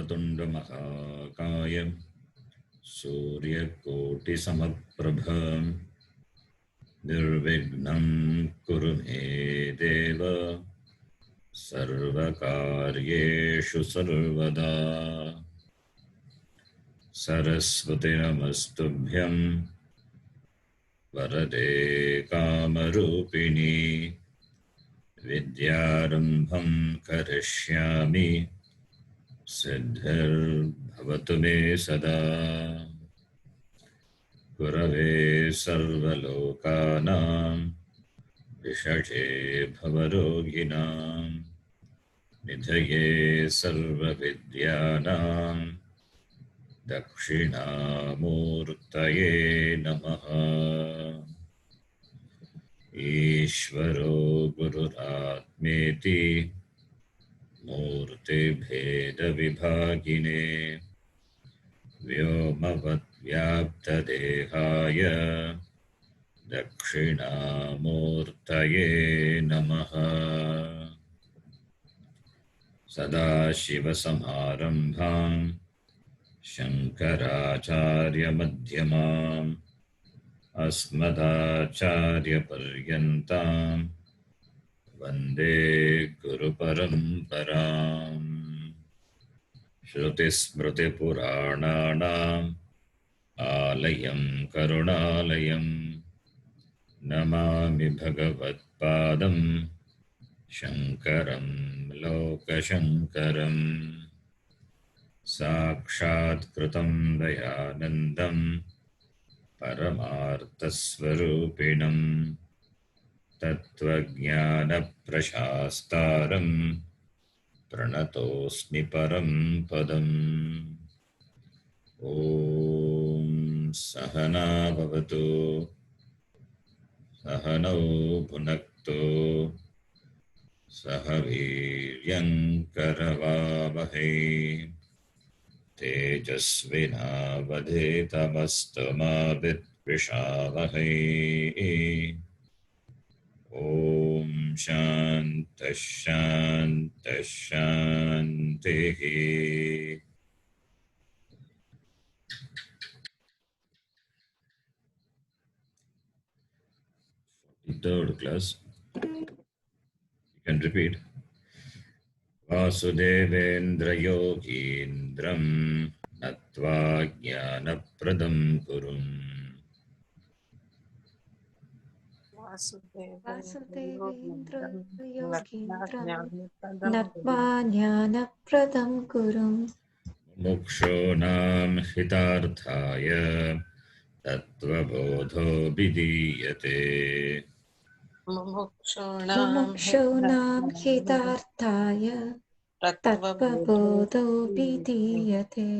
वक्रतुंड महाकाय सूर्यकोटिसमप्रभ निर्विघ्नं कुरु मे देव सर्वकार्येषु सर्वदा। सरस्वती नमस्तुभ्यं वरदे कामरूपिणी विद्यारम्भं करिष्यामि सिद्धिर्भवतु मे सदा। गुरवे सर्वलोकानां विषये भवरोगिणां निधये सर्वविद्यानां दक्षिणामूर्तये नमः। ईश्वरो गुरुरात्मेति मूर्तिभेदविभागिने व्योमवद्व्याप्तदेहाय दक्षिणामूर्तये नमः। सदाशिवसमारम्भां शङ्कराचार्यमध्यमाम् अस्मदाचार्यपर्यन्तां वन्दे गुरुपरम्पराम्। श्रुतिस्मृतिपुराणानाम् आलयं करुणालयं नमामि भगवत्पादं शङ्करं लोकशङ्करम्। साक्षात्कृतं दयानन्दं परमार्थस्वरूपिणं तत्त्वज्ञानप्रशास्तारं प्रणतोऽस्मि परं पदम्। ॐ सहना भवतु सहनौ भुनक्तु सह वीर्यं करवावहै तेजस्विनावधीतमस्तु मा विद्विषावहै। ॐ शान्तः शान्तः शान्तिः। Third class, you can repeat. Vasudevendra योगीन्द्रं नत्वा ज्ञानप्रदं गुरुम् वासुदेवेन्द्र योगीन्द्रं नत्वा ज्ञानप्रदं गुरुम् मुमुक्षूणां हितार्थाय तत्त्वबोधो विधीयते। मुमुक्षूणां हितार्थाय तत्त्वबोधो विधीयते।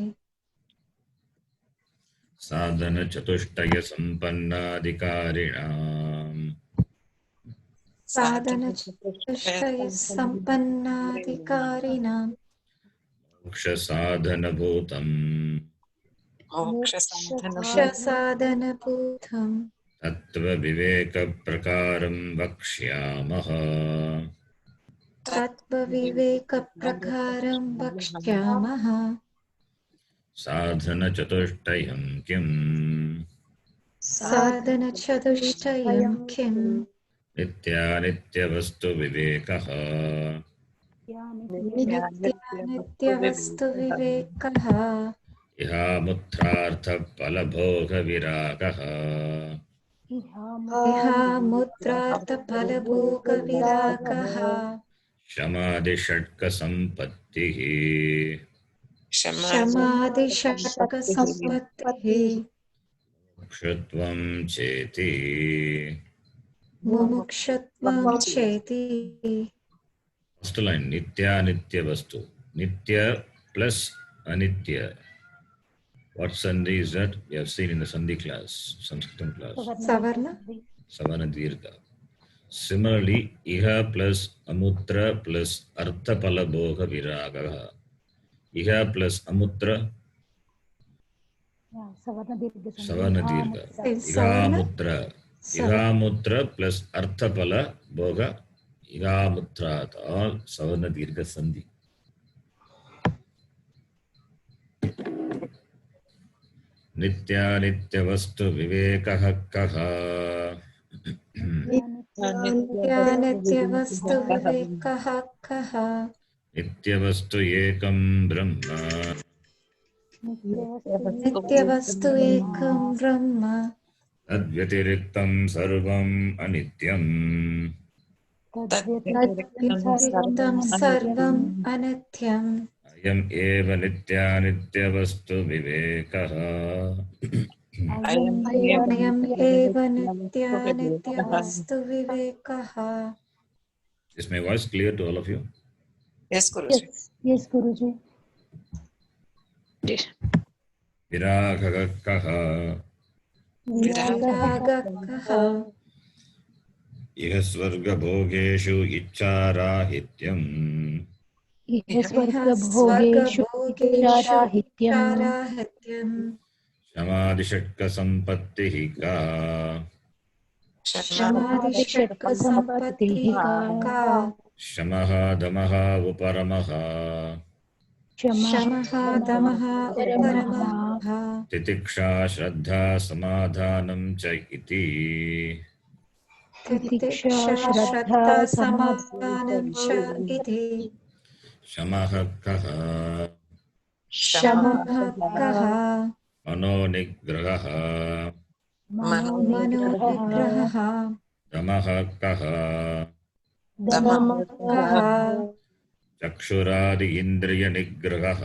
साधनचतुष्टयसम्पन्नाधिकारिणां मोक्षसाधनभूतं तत्त्वविवेकप्रकारं वक्ष्यामः। तत्त्वविवेकप्रकारं वक्ष्यामः। साधनचतुष्टयं किम्? साधनचतुष्टयं किम्? नित्यानित्यवस्तुविवेकः नित्यानित्यवस्तुविवेकः इहामुत्रार्थफलभोगविरागः इहामुत्रार्थफलभोगविरागः शमादिषट्कसम्पत्तिः शमादिषट्कसम्पत्तिः मुमुक्षुत्वं चेति मुमुक्षुत्वं चेति। फर्स्ट लाइन नित्यानित्य वस्तु नित्य plus anitya. What sandhi is that? We have seen in the sandhi class, Sanskritam class. Savarna. Savana dirgha. Similarly, iha plus amutra plus arthapala bhoga viraga. Iha plus amutra savana dirgha. Ihamutra plus arthapala bhoga ihamutra all savana dirgha sandhi. नित्यानित्यवस्तु विवेकः कः? नित्यानित्यवस्तु विवेकः कः? नित्यवस्तु एकं ब्रह्म नित्यवस्तु एकं ब्रह्म तद्व्यतिरिक्तं सर्वम् अनित्यम्। तद्व्यतिरिक्तं सर्वम् अनित्यम्। अयम् एव नित्यानित्यवस्तु विवेकः। अयम् एव नित्यानित्यवस्तु विवेकः। Is my voice clear to all of you? Yes, Guruji. Yes, Guruji. विरागः कः? विरागः कः? इह स्वर्गभोगेषु इच्छाराहित्यम् इह इह स्वर्गभोगेषु स्वर्गभोगेषु इच्छाराहित्यम् इच्छाराहित्यम्। समाधिषट्कसम्पत्तिः का? समाधिषट्कसम्पत्तिः का? शमः दमः उपरमः शमः दमः उपरमः तितिक्षा श्रद्धा समाधानं च इति। तितिक्षा श्रद्धा समाधानं च इति। शमः कः? शमः कः? मनोनिग्रहः मनोनिग्रहः। दमः कः? दमः कः? चक्षुरादि इन्द्रियनिग्रहः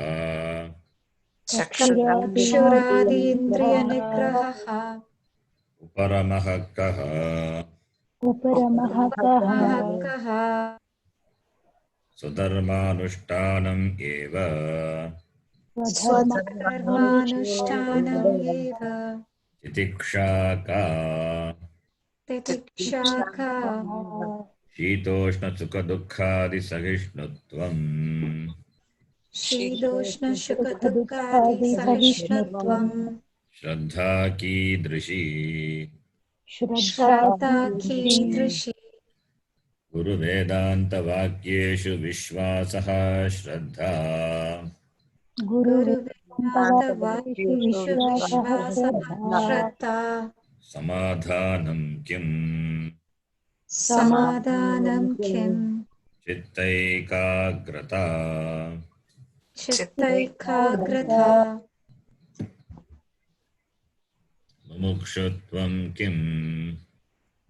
चक्षुरादि इन्द्रियनिग्रहः। उपरमः कः? उपरमः कः? कः? स्वधर्मानुष्ठानम् एव स्वधर्मानुष्ठानम् एव। तितिक्षा का? तितिक्षा का? शीतोष्णसुखदुःखादिसहिष्णुत्वम् शीतोष्णसुखदुःखादिसहिष्णुत्वम्। श्रद्धा कीदृशी? श्रद्धा कीदृशी? गुरुवेदान्तवाक्येषु विश्वासः श्रद्धा गुरुवेदान्तवाक्येषु विश्वासः श्रद्धा। समाधानं किम्? समाधानं किम्? चित्तैकाग्रता चित्तैकाग्रता। मुमुक्षुत्वं किम्?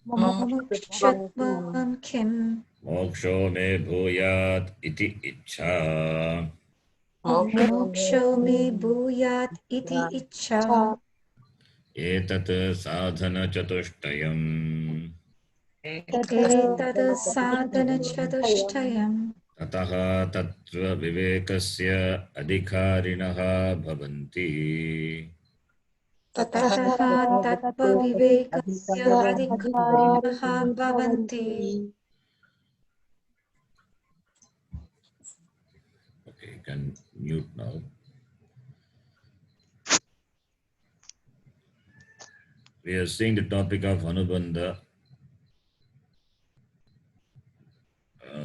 मुमुक्षुत्वं किम्? मोक्षो मे भूयात् इति इच्छा मोक्षो मे भूयात् इति इच्छा। एतत् साधनचतुष्टयम् एतद् साधनचतुष्टयम्। ततः तत्त्वविवेकस्य अधिकारिणः भवन्ति ततः तत्त्वविवेकस्य अधिकारिणः भवन्ति। Okay, you can mute now. We are seeing the topic of Anubandha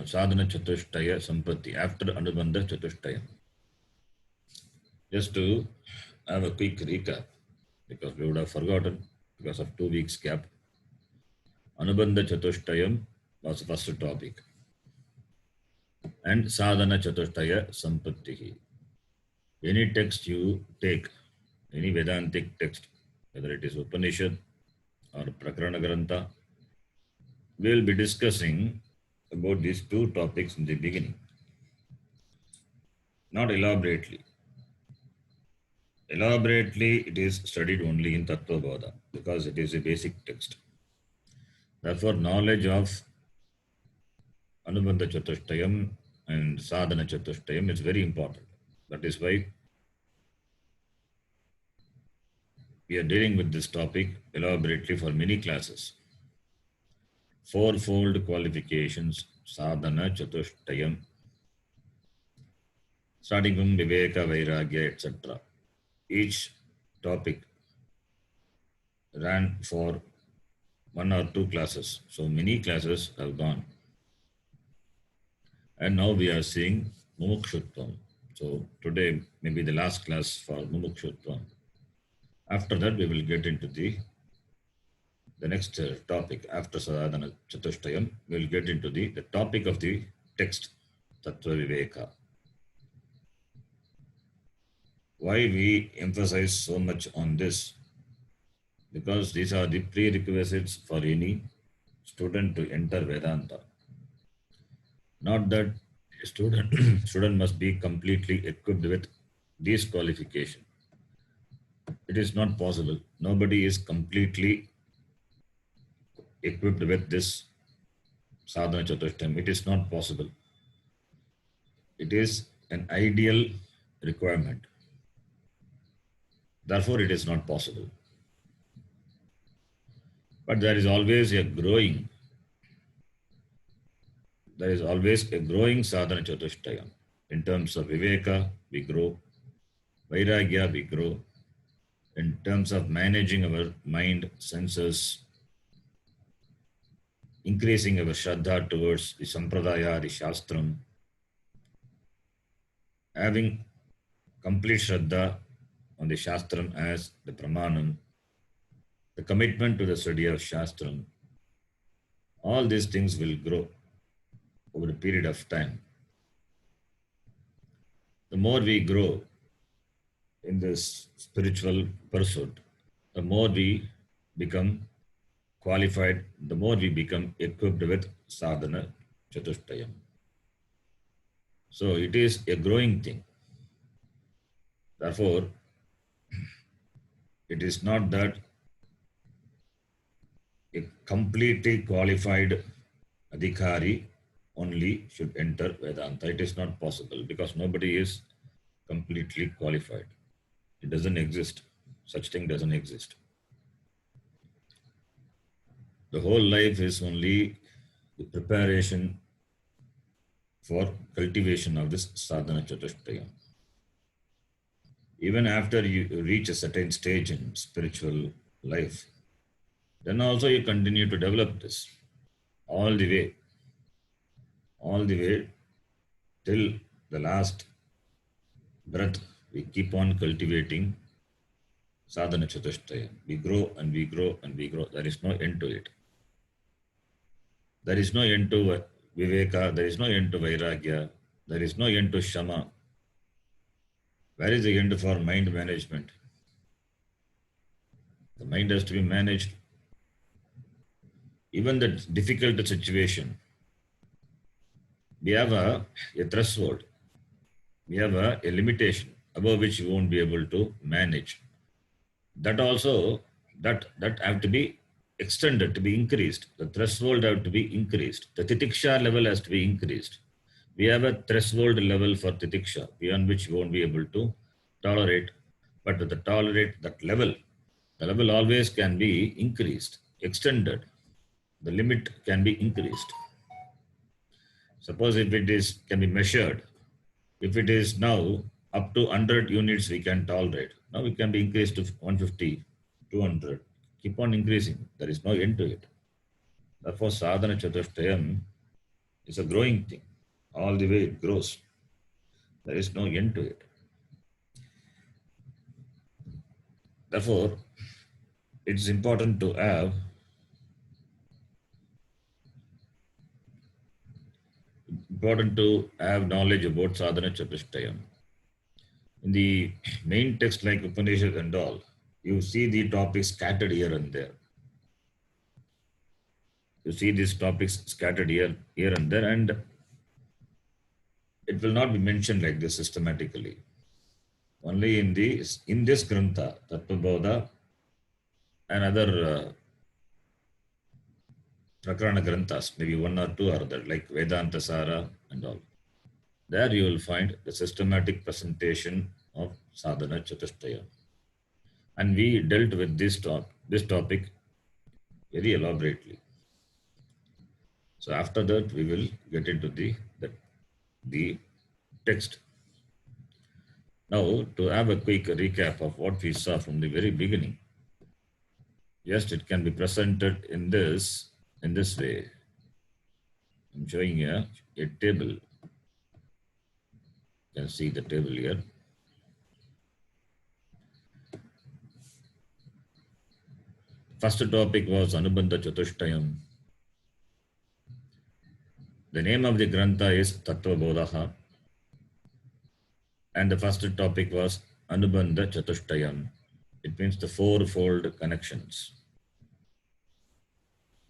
Sadhana Chatushtaya Sampatti after Anubandha Chatushtaya. Just to have a quick recap, because we would have forgotten because of 2 weeks gap. Anubandha Chatushtayam was the first topic. And Sadhana Chatushtaya Sampattihi. Any text you take, any Vedantic text, whether it is Upanishad or Prakarana Grantha, we will be discussing about these 2 topics in the beginning. Not elaborately. Elaborately, it is studied only in Tattva Bodha because it is a basic text. Therefore, knowledge of Anubandha Chatushtayam and Sadhana Chatushtayam is very important. That is why we are dealing with this topic elaborately for many classes. 4-fold qualifications, Sadhana Chatushtayam, starting from Viveka, Vairagya, etc. Each topic ran for 1 or 2 classes. So many classes have gone. And now we are seeing Mumukshutvam. So today may be the last class for Mumukshutvam. After that, we will get into the next topic. After Sadhana Chatushtayam, we will get into the topic of the text, Tattva Viveka. Why we emphasize so much on this? Because these are the prerequisites for any student to enter Vedanta. Not that a student must be completely equipped with these qualifications. It is not possible. Nobody is completely equipped with this sadhana chatushtayam. It is not possible. It is an ideal requirement. Therefore, it is not possible. But there is always a growing sadhana chatushtayam. In terms of viveka, we grow. Vairagya, we grow. In terms of managing our mind, senses, increasing our shraddha towards the sampradaya, the shastram, having complete shraddha on the shastram as the pramanam, the commitment to the study of shastram, all these things will grow over a period of time. The more we grow in this spiritual pursuit, the more we become qualified, the more we become equipped with sadhana chatushtayam. So it is a growing thing. Therefore, it is not that a completely qualified adhikari only should enter Vedanta. It is not possible because nobody is completely qualified. It doesn't exist. Such thing doesn't exist. The whole life is only the preparation for cultivation of this sadhana chatushtayam. Even after you reach a certain stage in spiritual life, then also you continue to develop this all the way till the last breath. We keep on cultivating sadhana chatushtayam. We grow and we grow and we grow. There is no end to it. There is no end to viveka. There is no end to vairagya. There is no end to shama. Where is the end for mind management? The mind has to be managed. Even the difficult situation, we have a threshold. We have a limitation above which you won't be able to manage. That also, that have to be extended, to be increased. The threshold have to be increased. The titiksha level has to be increased. We have a threshold level for titiksha, beyond which you won't be able to tolerate. But to tolerate that level, the level always can be increased, extended. The limit can be increased. Suppose if it is can be measured, if it is now up to 100 units we can tolerate, now it can be increased to 150, 200. Keep on increasing. There is no end to it. Therefore, sadhana chatushtayam is a growing thing. All the way it grows. There is no end to it. Therefore, it's important to have knowledge about sadhana chatushtayam. In the main text like Upanishad and all, you see the topics scattered here and there. You see these topics scattered here and there, and it will not be mentioned like this systematically. Only in this Grantha, Tattvabodha, and other Prakarana Granthas, maybe one or two are there, like Vedanta Sara and all. There you will find the systematic presentation of sadhana chatushtaya. And we dealt with this topic very elaborately. So after that, we will get into the text. Now, to have a quick recap of what we saw from the very beginning. Yes, it can be presented in this way. I'm showing you a table. You can see the table here. First topic was Anubandha Chatushtayam. The name of the Grantha is Tattva Bodhaha. And the first topic was Anubandha Chatushtayam. It means the fourfold connections.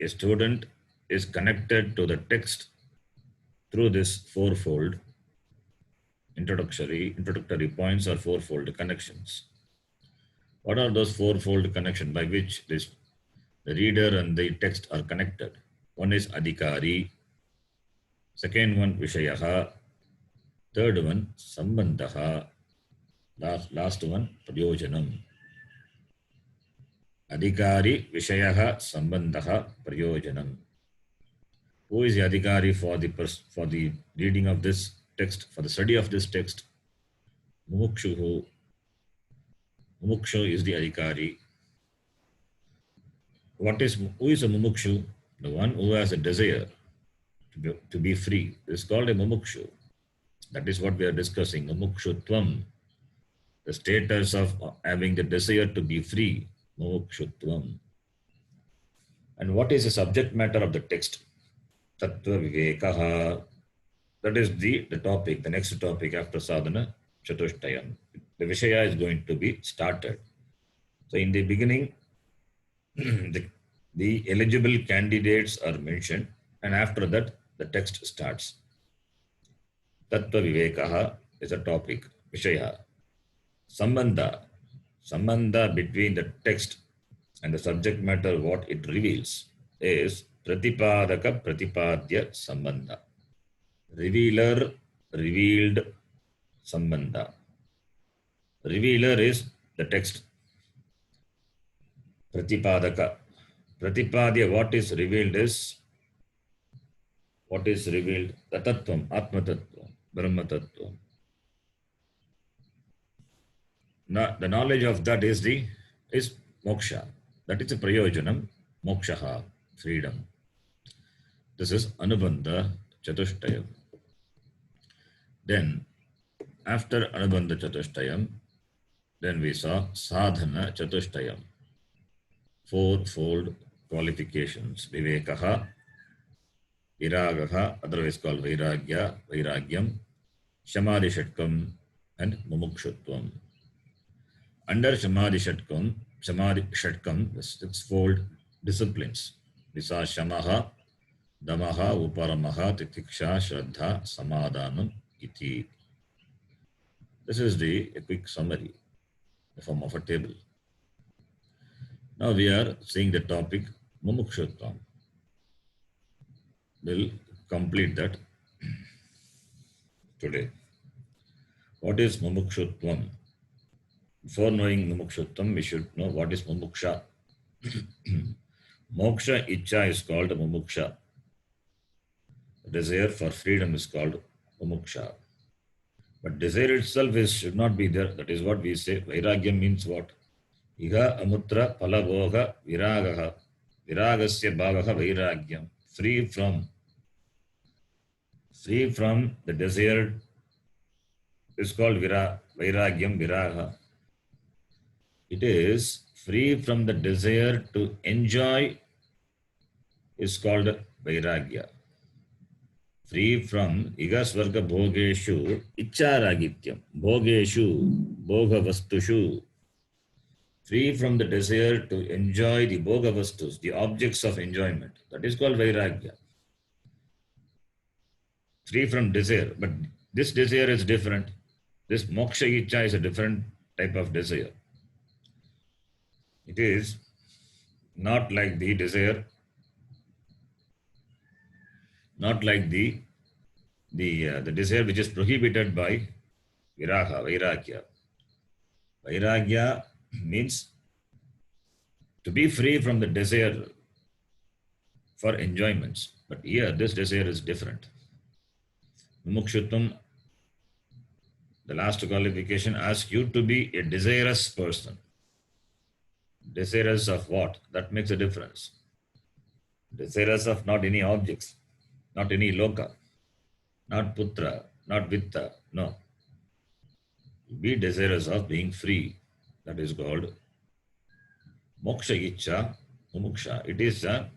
A student is connected to the text through this fourfold introductory points or fourfold connections. What are those fourfold connections by which the reader and the text are connected? One is Adhikari, second one Vishayaha, third one Sambandhaha, last one Prayojanam. Adhikari, Vishayaha, Sambandhaha, Prayojanam. Who is the Adhikari for the reading of this text, for the study of this text? Mumukshu. Mumukshu is the Adhikari. Who is a Mumukshu? The one who has a desire to be free. This is called a Mumukshu. That is what we are discussing, Mumukshutvam. The status of having the desire to be free, Mumukshutvam. And what is the subject matter of the text? Tattva Vivekaha. That is the topic, the next topic after Sadhana Chatushtayam. The Vishaya is going to be started. So in the beginning, the eligible candidates are mentioned, and after that, the text starts. Tattva Vivekaha is a topic, Vishaya. Sambandha between the text and the subject matter, what it reveals, is Pratipadaka Pratipadya Sambandha. Revealer, revealed Sambandha. Revealer is the text. Pratipadaka. Pratipadya, what is revealed is, the Tattvam, Atma Tattvam, Brahma Tattvam. Now, the knowledge of that is moksha. That is a prayojanam, mokshaha, freedom. This is Anubandha Chatushtayam. Then, after Anubandha Chatushtayam, then we saw Sadhana Chatushtayam. Fourfold qualifications. Vivekaha, Viragaha, otherwise called Vairagyam, Samadhi Shatkam, and Mumukshutvam. Under Samadhi Shatkam, the sixfold disciplines. We saw Shamaha, Damaha, Uparamaha, Titiksha, Shraddha, Samadhanam, Iti. This is a quick summary, the form of a table. Now we are seeing the topic Mumukshutvam. We'll complete that today. What is Mumukshutvam? Before knowing Mumukshutvam, we should know what is Mumuksha. Moksha Icha is called Mumuksha. Desire for freedom is called Mumuksha. But desire itself should not be there. That is what we say. Vairagyam means what? Iha amutra palabhoga viragaha. Viragasya bhavaha vairagyam. Free from the desire is called vairagyam, viraga. It is free from the desire to enjoy is called vairagya. Free from igasvarga bhogeshu icharagityam. Bhogeshu, bhoga vastushu. Free from the desire to enjoy the bhoga vastus, the objects of enjoyment. That is called vairagya. Free from desire. But this desire is different. This moksha icha is a different type of desire. It is not like the desire, not like the desire which is prohibited by vairagya. Vairagya means to be free from the desire for enjoyments. But here, this desire is different. Mumukshutvam, the last qualification, asks you to be a desirous person. Desirous of what? That makes a difference. Desirous of not any objects, not any loka, not putra, not vitta, no. Be desirous of being free. That is called moksha icha Mumuksha. It is a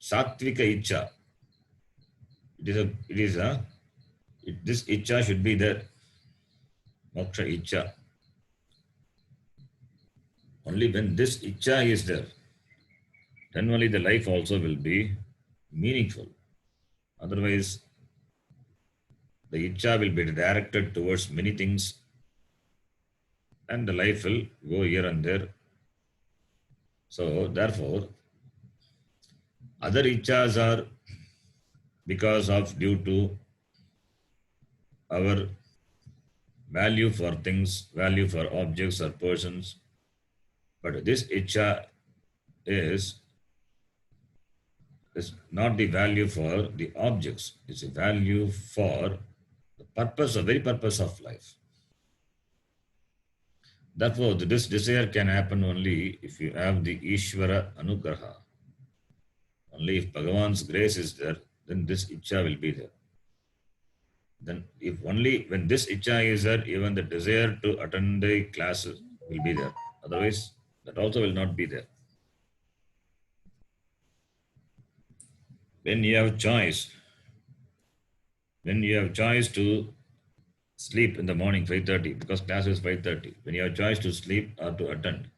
sattvika icha. This icha should be there. Moksha icha. Only when this icha is there, then only the life also will be meaningful. Otherwise, the icha will be directed towards many things and the life will go here and there. So, therefore, other ichas are because of due to our value for things, value for objects or persons. But this icha is not the value for the objects, it's a value for the purpose, the very purpose of life. Therefore, this desire can happen only if you have the Ishvara Anugraha. Only if Bhagavan's grace is there, then this icha will be there. Then if only when this icha is there, even the desire to attend the classes will be there. Otherwise, that also will not be there. When you have choice to sleep in the morning 5:30 because class is 5:30, when you have choice to sleep or to attend,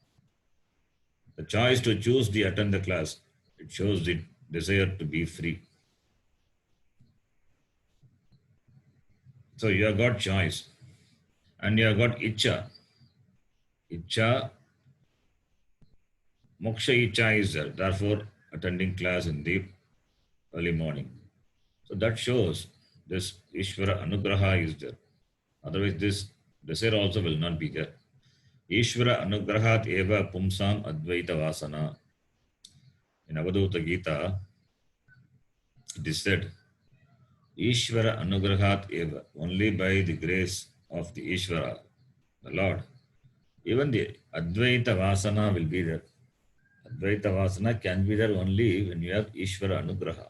the choice to choose to attend the class, it shows the desire to be free. So you have got choice and you have got icha. Icha, moksha icha is there. Therefore, attending class in the early morning. So that shows this Ishvara Anugraha is there. Otherwise, this desire also will not be there. Ishvara Anugrahat eva pumsam advaita vasana. In Avadhuta Gita, it is said, Ishvara Anugrahat eva, only by the grace of the Ishvara, the Lord, even the Advaita Vasana will be there. Advaita Vasana can be there only when you have Ishvara Anugraha.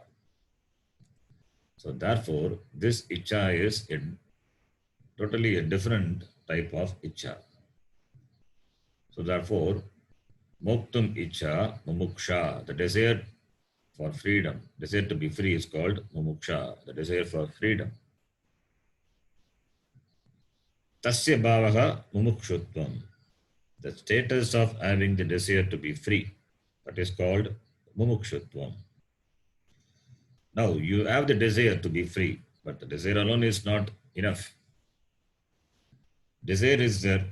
So therefore, this icha is totally a different type of icha. So therefore, moktum icha mumuksha, the desire for freedom, desire to be free is called mumuksha, the desire for freedom. Tasya bhavaha mumukshutvam, the status of having the desire to be free, that is called mumukshutvam. Now, you have the desire to be free, but the desire alone is not enough. Desire is there,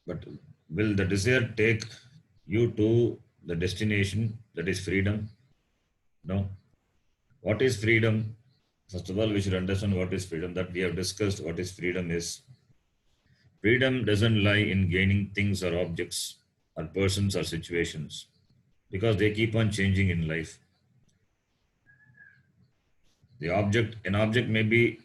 but will the desire take you to the destination that is freedom? No. What is freedom? First of all, we should understand what is freedom, that we have discussed what is freedom is. Freedom doesn't lie in gaining things or objects or persons or situations because they keep on changing in life. An object may be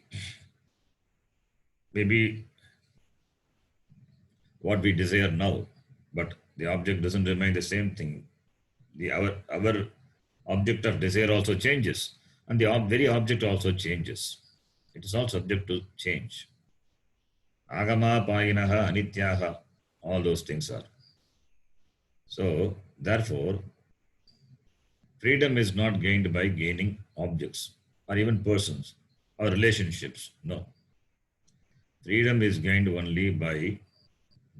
what we desire now, but the object doesn't remain the same thing. Our object of desire also changes, and the very object also changes. It is all subject to change. Agama, payinaha, anityaha, all those things are. So, therefore, freedom is not gained by gaining objects or even persons or relationships. No. Freedom is gained only by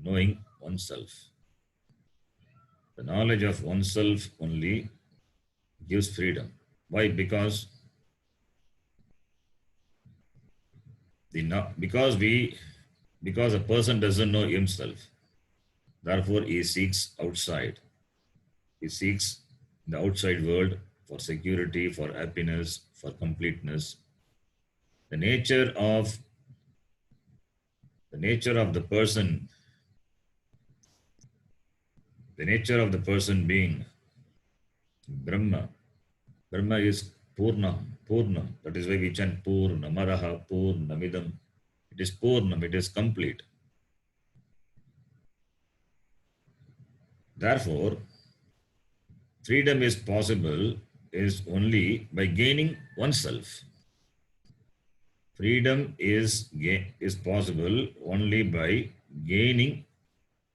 knowing oneself. The knowledge of oneself only gives freedom. Why? Because a person doesn't know himself. Therefore, he seeks outside. He seeks the outside world for security, for happiness, for completeness. The nature of the person being Brahma. Brahma is Purnam. That is why we chant Purnamadaha, Purnamidam. It is Purnam, it is complete. Therefore, freedom is possible is only by gaining oneself. Freedom is possible only by gaining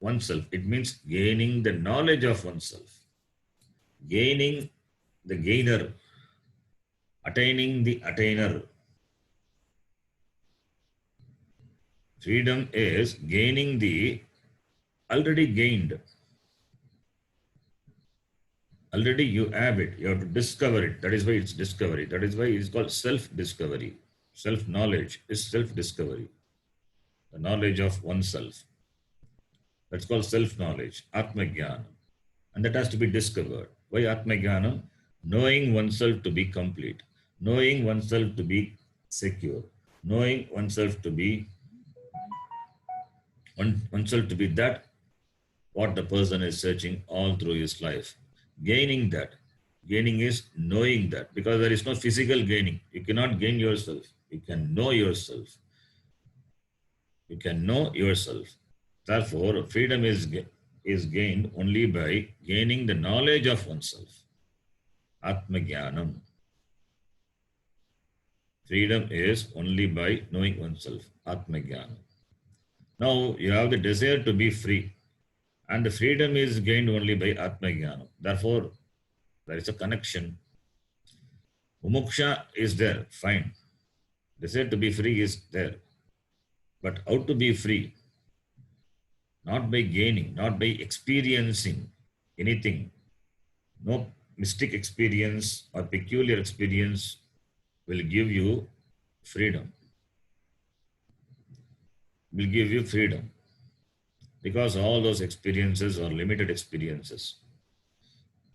oneself. It means gaining the knowledge of oneself, gaining the gainer, attaining the attainer. Freedom is gaining the already gained. Already you have it. You have to discover it. That is why it's discovery. That is why it's called self-discovery. Self-knowledge is self-discovery. The knowledge of oneself. That's called self-knowledge, Atma-jnana. And that has to be discovered. Why Atma-jnana? Knowing oneself to be complete. Knowing oneself to be secure. Knowing oneself to be that what the person is searching all through his life. Gaining that. Gaining is knowing that, because there is no physical gaining. You cannot gain yourself. You can know yourself. You can know yourself. Therefore, freedom is gained only by gaining the knowledge of oneself. Atma-jnanam. Freedom is only by knowing oneself. Atma-jnanam. Now, you have the desire to be free. And the freedom is gained only by Atma-jnana. Therefore, there is a connection. Mumuksha is there, fine. Desire to be free is there. But how to be free? Not by gaining, not by experiencing anything. No mystic experience or peculiar experience will give you freedom. Will give you freedom. Because all those experiences are limited experiences.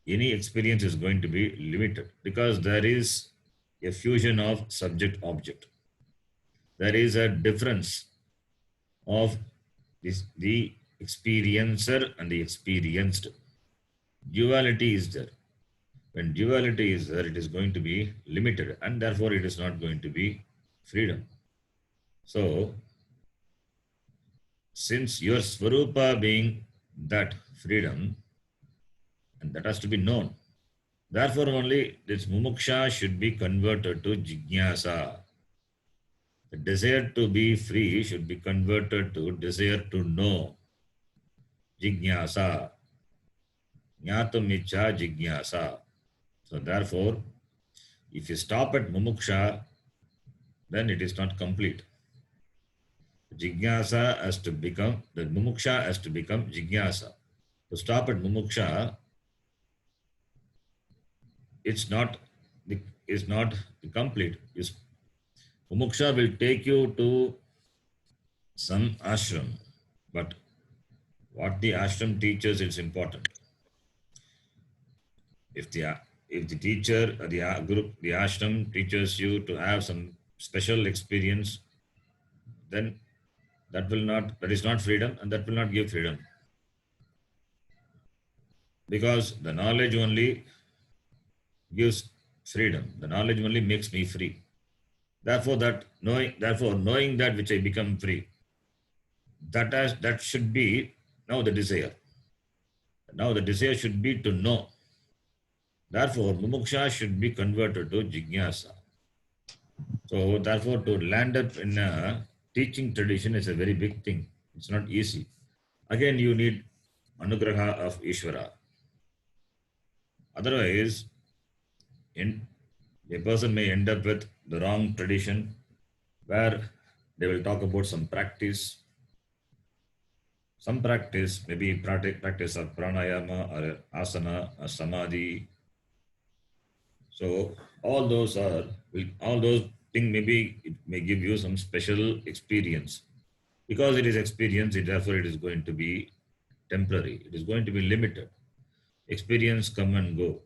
Any experience is going to be limited because there is a fusion of subject-object. There is a difference of the experiencer and the experienced. Duality is there. When duality is there, it is going to be limited and therefore it is not going to be freedom. So, since your Svarupa being that freedom, and that has to be known, therefore only this mumuksha should be converted to jijnasa. The desire to be free should be converted to desire to know. Jijnasa. Jnatum ichha jijnasa. So therefore, if you stop at mumuksha, then it is not complete. Jijnasa has to become, the mumuksha has to become jijnasa. To stop at mumuksha, it's not complete. Mumuksha will take you to some ashram, but what the ashram teaches is important. If the teacher or the group, the ashram teaches you to have some special experience, then that is not freedom, and that will not give freedom. Because the knowledge only gives freedom. The knowledge only makes me free. Therefore, knowing that which I become free, that should be now the desire. Now the desire should be to know. Therefore, mumuksha should be converted to jijnasa. So, therefore, to land up in a teaching tradition is a very big thing. It's not easy. Again, you need anugraha of Ishvara. Otherwise, a person may end up with the wrong tradition where they will talk about some practice, maybe practice of pranayama or asana or samadhi. So all those things, maybe it may give you some special experience. Because it is experience, therefore it is going to be temporary. It is going to be limited. Experience come and go.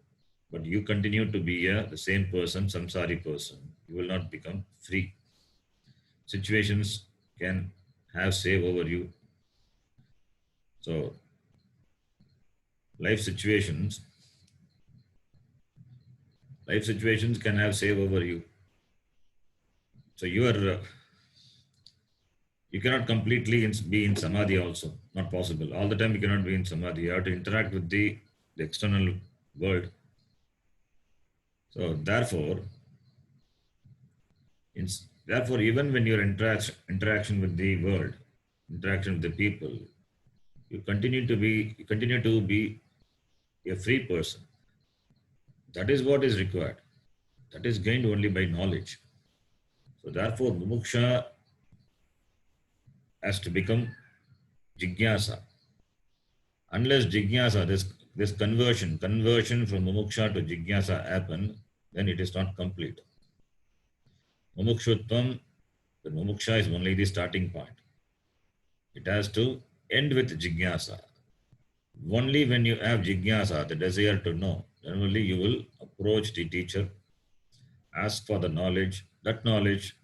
But you continue to be the same person, samsari person. You will not become free. Situations can have say over you. So, life situations can have say over you. So you cannot completely be in samadhi also. Not possible. All the time you cannot be in samadhi. You have to interact with the external world. So therefore, even when your interaction with the world, interaction with the people, you continue to be a free person. That is what is required. That is gained only by knowledge. So therefore, mumuksha has to become jigyasa. Unless jigyasa, this conversion from mumuksha to jigyasa happen, then it is not complete. Mumukshutvam, the mumuksha is only the starting point. It has to end with jigyasa. Only when you have jigyasa, the desire to know, then only you will approach the teacher, ask for the knowledge, that knowledge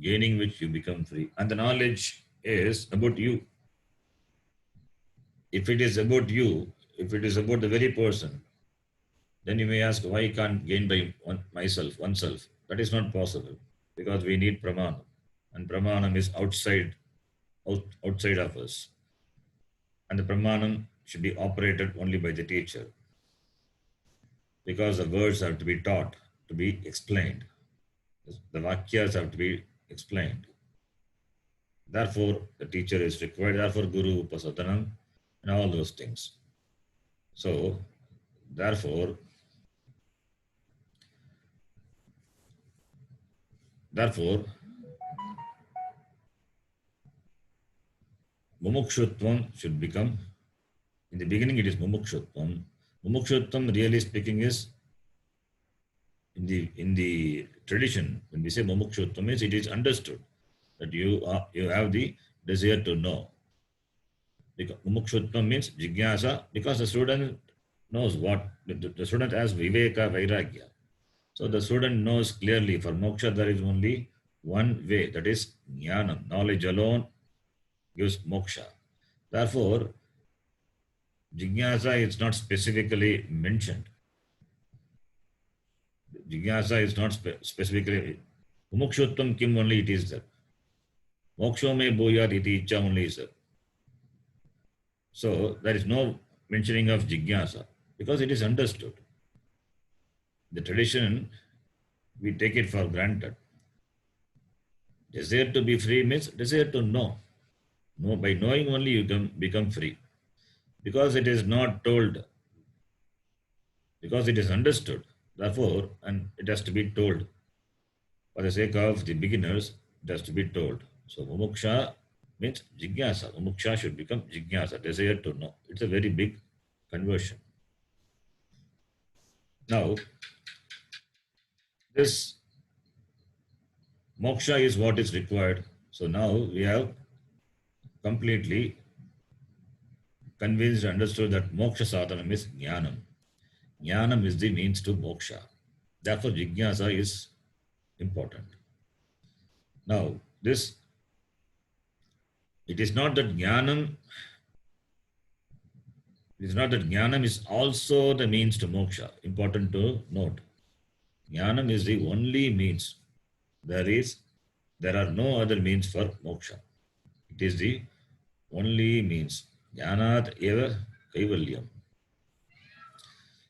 gaining which you become free. And the knowledge is about you. If it is about you, if it is about the very person, then you may ask, why I can't gain by oneself? That is not possible, because we need pramanam. And pramanam is outside of us. And the pramanam should be operated only by the teacher, because the words have to be taught, to be explained. The vakyas have to be explained. Therefore, the teacher is required. Therefore, Guru Upasadanam and all those things. So, therefore, mumukshutvam should become, in the beginning it is mumukshutvam. Mumukshutvam, really speaking, is in the tradition, when we say mumukshutvam, is it is understood that you have the desire to know. Because mumukshutvam means jigyasa, because the student knows what the student has viveka, vairagya. So the student knows clearly, for moksha there is only one way, that is jnanam. Knowledge alone gives moksha. Therefore, jigyasa is not specifically mentioned. Jigyasa is not specifically. Mumukshutvam kim, only it is there. Moksho me bhuyat iti icha only is there. So there is no mentioning of jigyasa, because it is understood. The tradition, we take it for granted. Desire to be free means desire to know. By knowing only you can become free. Because it is not told, because it is understood. Therefore, and it has to be told. For the sake of the beginners, it has to be told. So mumuksha means jigyasa. Mumuksha should become jigyasa, desire to know. It's a very big conversion. Now, this moksha is what is required. So now we have completely convinced and understood that moksha sadhanam is jnanam. Jnanam is the means to moksha. Therefore, jigyasa is important. Now, it is not that jnanam is also the means to moksha. Important to note. Jnanam is the only means. There are no other means for moksha. It is the only means. Jnanat eva kaivalyam.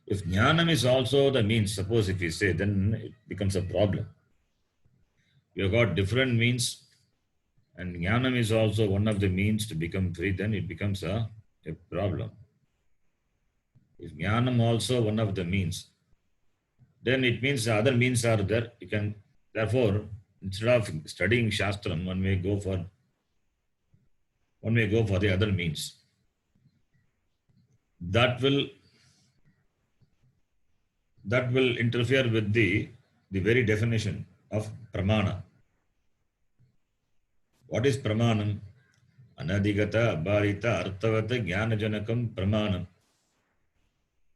If jnanam is also the means, suppose if we say, then it becomes a problem. You have got different means, and jnanam is also one of the means to become free, then it becomes a problem. If jnanam also one of the means, then it means the other means are there. You can, therefore, instead of studying Shastram, one may go for the other means. That will interfere with the very definition of pramana. What is pramanam? Anadigata, abharita, arthavata, jnanajanakam pramanam.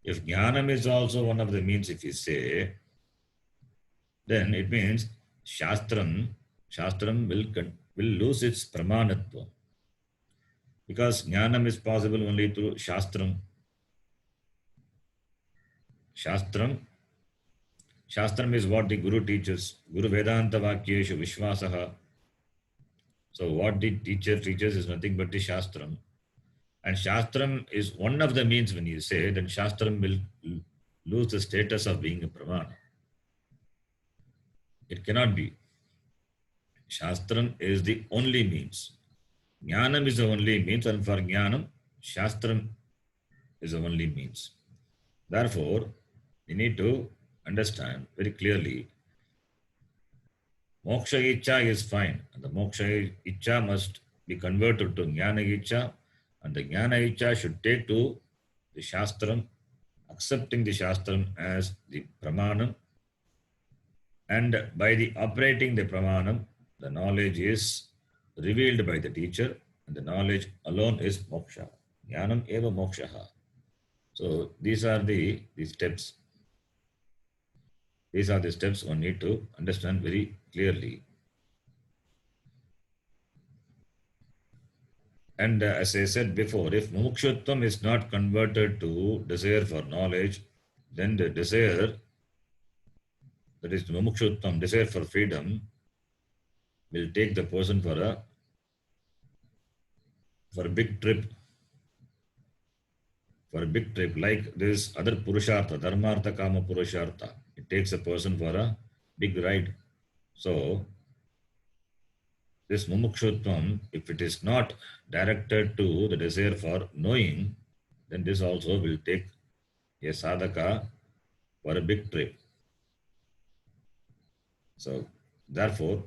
If jnanam is also one of the means, if you say, then it means Shastram will lose its pramanatva. Because jnanam is possible only through Shastram. Shastram is what the Guru teaches. Guru Vedanta Vakyeshu Vishwasaha. So what the teacher teaches is nothing but the Shastram. And Shastram is one of the means. When you say, then Shastram will lose the status of being a pramana. It cannot be. Shastram is the only means. Jnanam is the only means, and for Jnanam, Shastram is the only means. Therefore, you need to understand very clearly, Moksha Icha is fine. And the Moksha Icha must be converted to Jnana Icha, and the Jnana Icha should take to the Shastram, accepting the Shastram as the Pramanam, and by the operating the Pramanam, the knowledge is revealed by the teacher, and the knowledge alone is Moksha. Jnanam eva Mokshaha. So these are the steps. These are the steps one need to understand very clearly. And as I said before, if mumukshutvam is not converted to desire for knowledge, then the desire, that is mumukshutvam, desire for freedom, will take the person for a big trip. For a big trip, like this other purushartha, dharmartha, kama purushartha. It takes a person for a big ride. So, this mumukshutvam, if it is not directed to the desire for knowing, then this also will take a sadhaka for a big trip. So, therefore,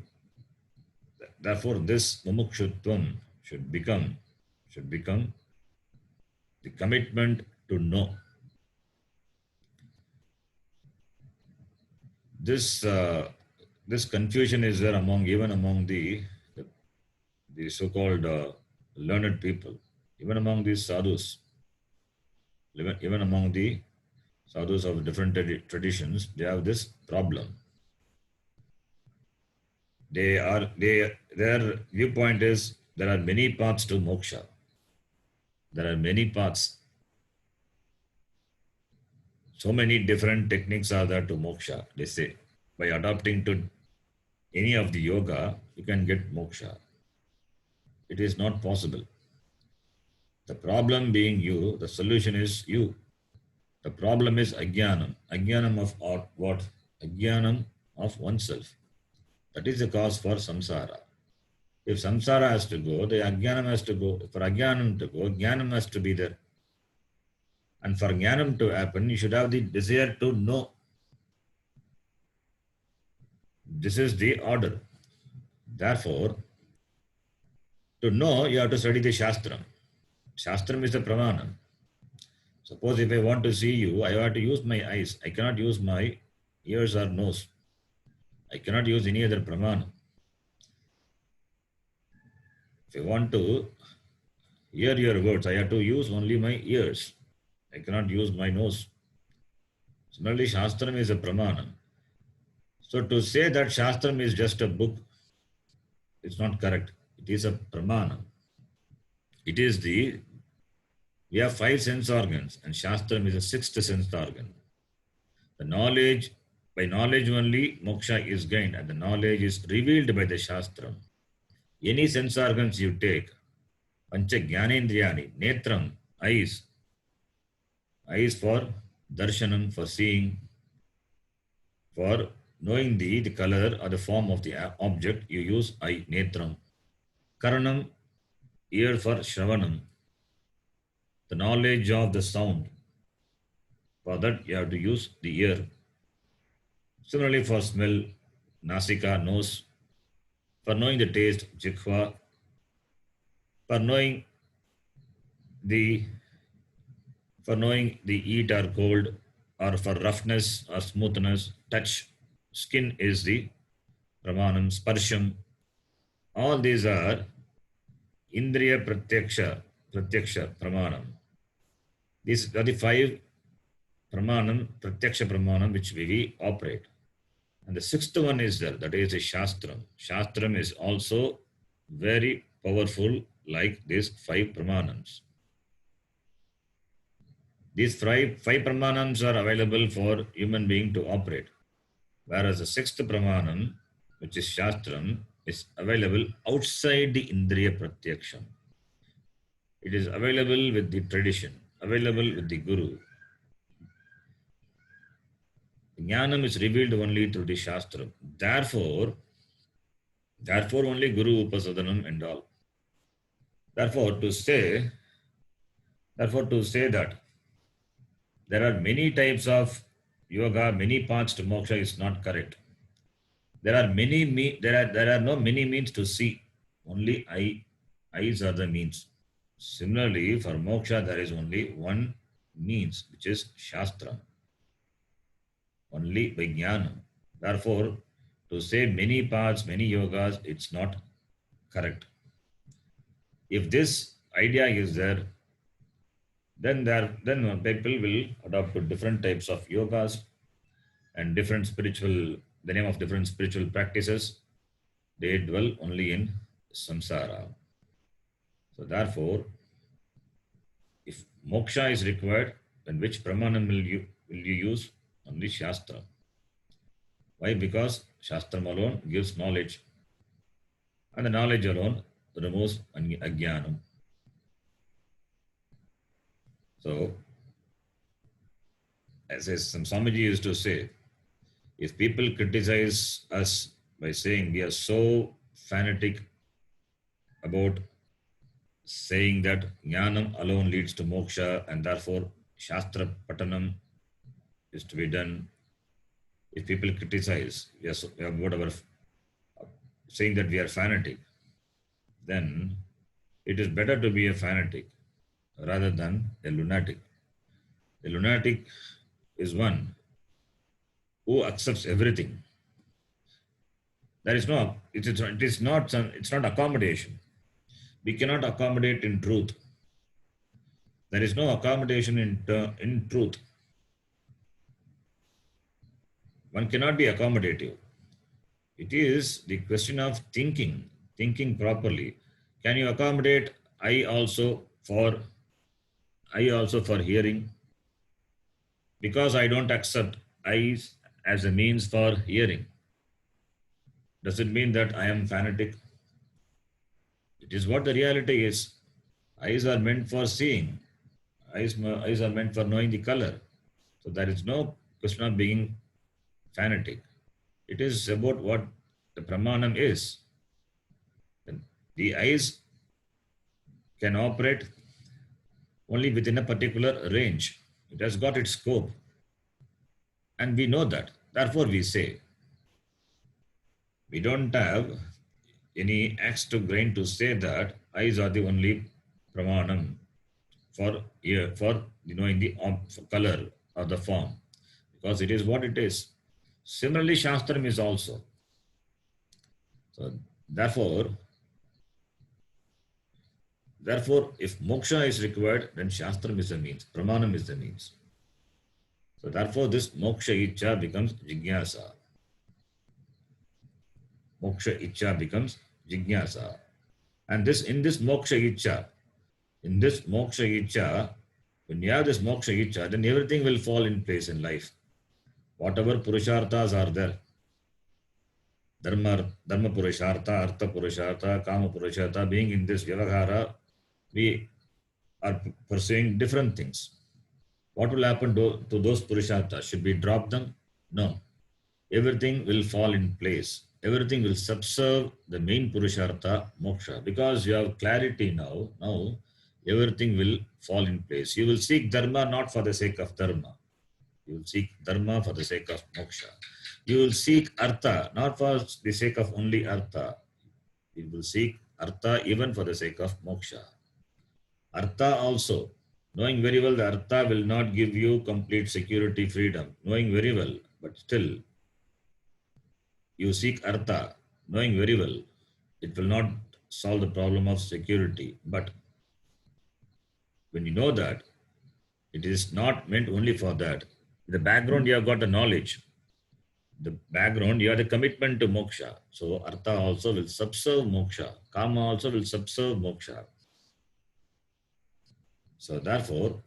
this mumukshutvam should become the commitment to know. This confusion is there even among the so-called learned people, even among these sadhus, even among the sadhus of different traditions, they have this problem. Their viewpoint is there are many paths to moksha. There are many paths. So many different techniques are there to moksha, they say. By adopting to any of the yoga, you can get moksha. It is not possible. The problem being you, the solution is you. The problem is ajnanam. Ajnanam of what? Ajnanam of oneself. That is the cause for samsara. If samsara has to go, the ajnanam has to go. For ajnanam to go, jnanam has to be there. And for jnanam to happen, you should have the desire to know. This is the order. Therefore, to know, you have to study the Shastram. Shastram is the Pramanam. Suppose if I want to see you, I have to use my eyes. I cannot use my ears or nose. I cannot use any other Pramanam. If I want to hear your words, I have to use only my ears. I cannot use my nose. Similarly, Shastram is a Pramanam. So to say that Shastram is just a book, it's not correct. It is a Pramanam. It is we have 5 sense organs, and Shastram is a 6th sense organ. The knowledge, by knowledge only, moksha is gained, and the knowledge is revealed by the Shastram. Any sense organs you take, Pancha Jnanendriyani, Netram, eyes for darshanam, for seeing, for knowing the color or the form of the object, you use eye, Netram. Karanam, ear for shravanam, the knowledge of the sound. For that, you have to use the ear. Similarly, for smell, nasika, nose. For knowing the taste, jikhva. For knowing the heat or cold, or for roughness or smoothness, touch, skin is the pramanam, sparsham. All these are indriya pratyaksha pramanam. These are the 5 pramanam, pratyaksha pramanam, which we operate. And the 6th one is there, that is the Shastram. Shastram is also very powerful like these 5 pramanams. These 5 pramanams are available for human being to operate. Whereas the 6th pramanam, which is Shastram, is available outside the indriya pratyaksham. It is available with the tradition, available with the guru. Jnanam is revealed only through the Shastram. Therefore only Guru Upasadanam and all. Therefore, to say that there are many types of yoga, many paths to moksha is not correct. There are no many means to see. Only eyes are the means. Similarly, for moksha, there is only one means, which is shastra. Only by jnana. Therefore, to say many paths, many yogas, it's not correct. If this idea is there, then people will adopt to different types of yogas and the name of different spiritual practices. They dwell only in samsara. So therefore, if moksha is required, then which pramanam will you use? Only shastra. Why? Because shastra alone gives knowledge, and the knowledge alone removes ajnanam. So, as some Swamiji used to say, if people criticize us by saying we are so fanatic about saying that jnanam alone leads to moksha and therefore shastra patanam is to be done, if people criticize, whatever, saying that we are fanatic, then it is better to be a fanatic rather than a lunatic. A lunatic is one who accepts everything. There is no, it's not accommodation. We cannot accommodate in truth. There is no accommodation in truth. One cannot be accommodative. It is the question of thinking properly. Can you accommodate I also for hearing? Because I don't accept eyes as a means for hearing, does it mean that I am fanatic? It is what the reality is. Eyes are meant for seeing. Eyes are meant for knowing the color. So there is no question of being fanatic. It is about what the pramanam is. The eyes can operate only within a particular range. It has got its scope. And we know that. Therefore, we say, we don't have any axe to grind to say that eyes are the only pramanam for knowing the color or the form, because it is what it is. Similarly, shastram is also. So therefore, if moksha is required, then shastram is the means, pramanam is the means. So therefore, this moksha ichcha becomes jignasa. Moksha ichcha becomes jignasa. And in this moksha ichcha, when you have this moksha ichcha, then everything will fall in place in life. Whatever purusharthas are there, dharma purushartha, artha purushartha, kama purushartha, being in this vyavahara, we are pursuing different things. What will happen to those purusharthas? Should we drop them? No. Everything will fall in place. Everything will subserve the main purushartha, moksha. Because you have clarity now, everything will fall in place. You will seek dharma not for the sake of dharma. You will seek dharma for the sake of moksha. You will seek artha not for the sake of only artha. You will seek artha even for the sake of moksha. Artha also, knowing very well the artha will not give you complete security, freedom. Knowing very well, but still you seek artha, knowing very well it will not solve the problem of security. But when you know that it is not meant only for that, in the background you have got the knowledge. The background you have the commitment to moksha. So artha also will subserve moksha. Kama also will subserve moksha. So therefore,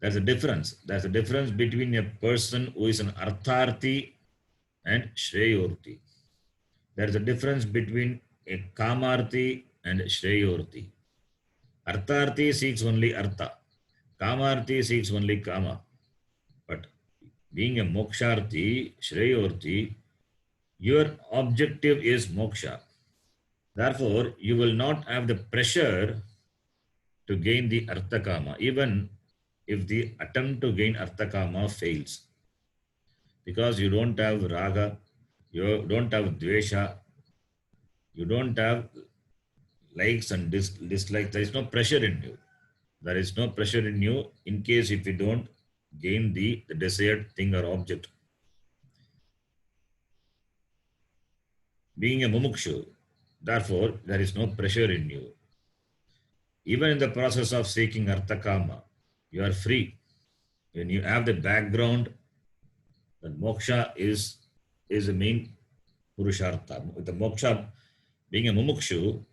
there's a difference. There's a difference between a person who is an artharthi and shreyorthi. There's a difference between a kamarthi and shreyorthi. Artharthi seeks only artha. Kamarthi seeks only kama. But being a moksharthi, shreyorthi, your objective is moksha. Therefore, you will not have the pressure to gain the arthakama, even if the attempt to gain arthakama fails, because you don't have raga, you don't have dvesha, you don't have likes and dislikes. There is no pressure in you. There is no pressure in you in case if you don't gain the desired thing or object. Being a mumukshu, therefore, there is no pressure in you. Even in the process of seeking arthakama, you are free. When you have the background that moksha is the main purushartha. With the moksha, being a mumukshu,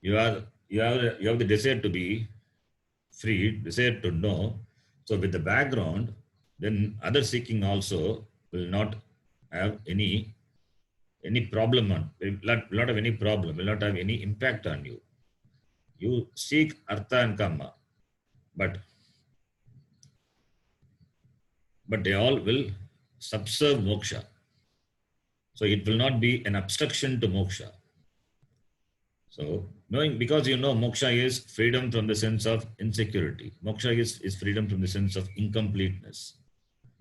you have the desire to be free, desire to know. So with the background, then other seeking also will not have any problem will not have any problem, will not have any impact on you. You seek artha and kama, but they all will subserve moksha. So it will not be an obstruction to moksha. So knowing, because you know moksha is freedom from the sense of insecurity. Moksha is freedom from the sense of incompleteness.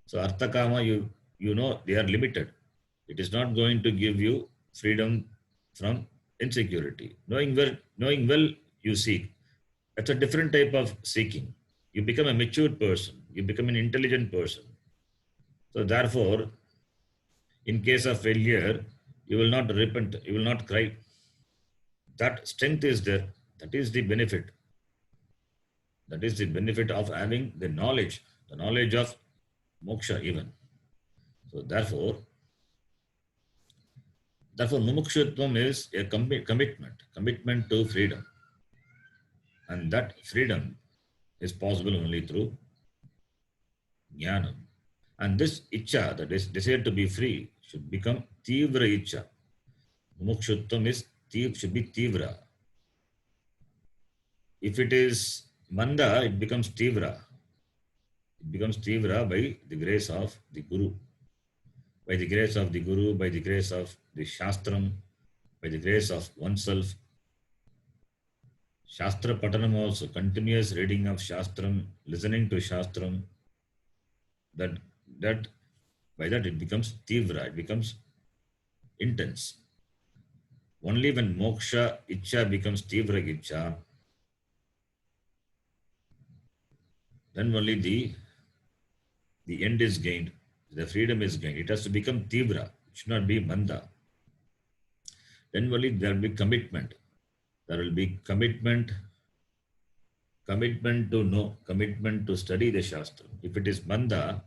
So artha kama, you know they are limited. It is not going to give you freedom from insecurity. Knowing well you seek. That's a different type of seeking. You become a matured person. You become an intelligent person. So therefore, in case of failure, you will not repent. You will not cry. That strength is there. That is the benefit. That is the benefit of having the knowledge of moksha even. So therefore, mumukshutvam is a commitment to freedom. And that freedom is possible only through jnanam. And this ichcha, that is desire to be free, should become tivra ichcha. Mumukshutvam should be tivra. If it is manda, it becomes tivra. It becomes tivra by the grace of the Guru. By the grace of the Guru, by the grace of the Shastram, by the grace of oneself. Shastra Patanam also, continuous reading of Shastram, listening to Shastram, that by that it becomes tivra, it becomes intense. Only when moksha ichcha becomes tivra ichcha, then only the end is gained, the freedom is gained. It has to become tivra, it should not be manda. Then only there will be commitment. There will be commitment to know, commitment to study the Shastra. If it is manda,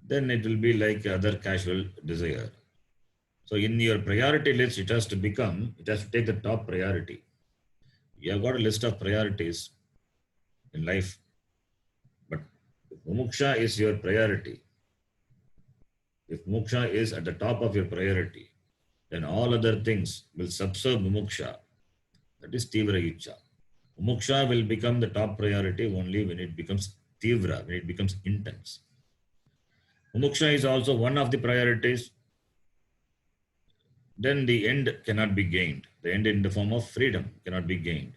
then it will be like other casual desire. So in your priority list, it has to take the top priority. You have got a list of priorities in life, but if mumuksha is your priority, if moksha is at the top of your priority, then all other things will subserve mumuksha. That is tivra ichcha. Mumuksha will become the top priority only when it becomes tivra, when it becomes intense. Mumuksha is also one of the priorities. Then the end cannot be gained. The end in the form of freedom cannot be gained.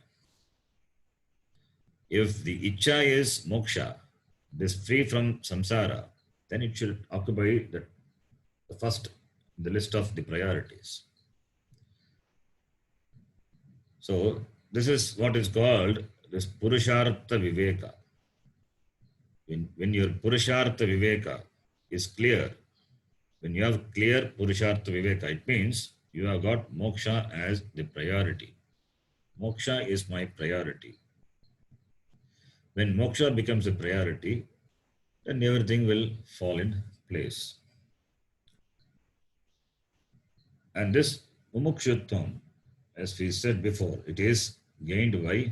If the ichcha is moksha, this free from samsara, then it should occupy the first in the list of the priorities. So this is what is called this Purushartha Viveka. When your Purushartha Viveka is clear, when you have clear Purushartha Viveka, it means you have got moksha as the priority. Moksha is my priority. When moksha becomes a priority, then everything will fall in place. And this mumukshutvam, as we said before, it is gained by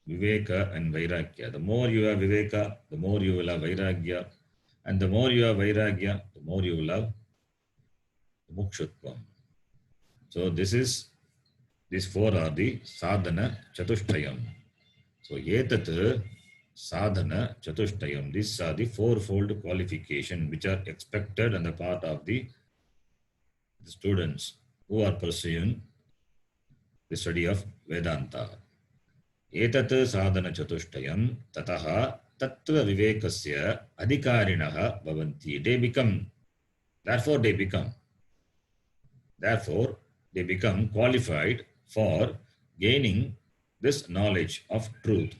viveka and vairagya. The more you have viveka, the more you will have vairagya. And the more you have vairagya, the more you will have mukshutvam. So these four are the sadhana chatushtayam. So yetat sadhana chatushtayam. These are the fourfold qualification which are expected on the part of the students who are pursuing the study of Vedanta. Etat sadhana chatushtayan tataha tattva vivekasya adhikarinaha bhavanti. Therefore they become qualified for gaining this knowledge of truth.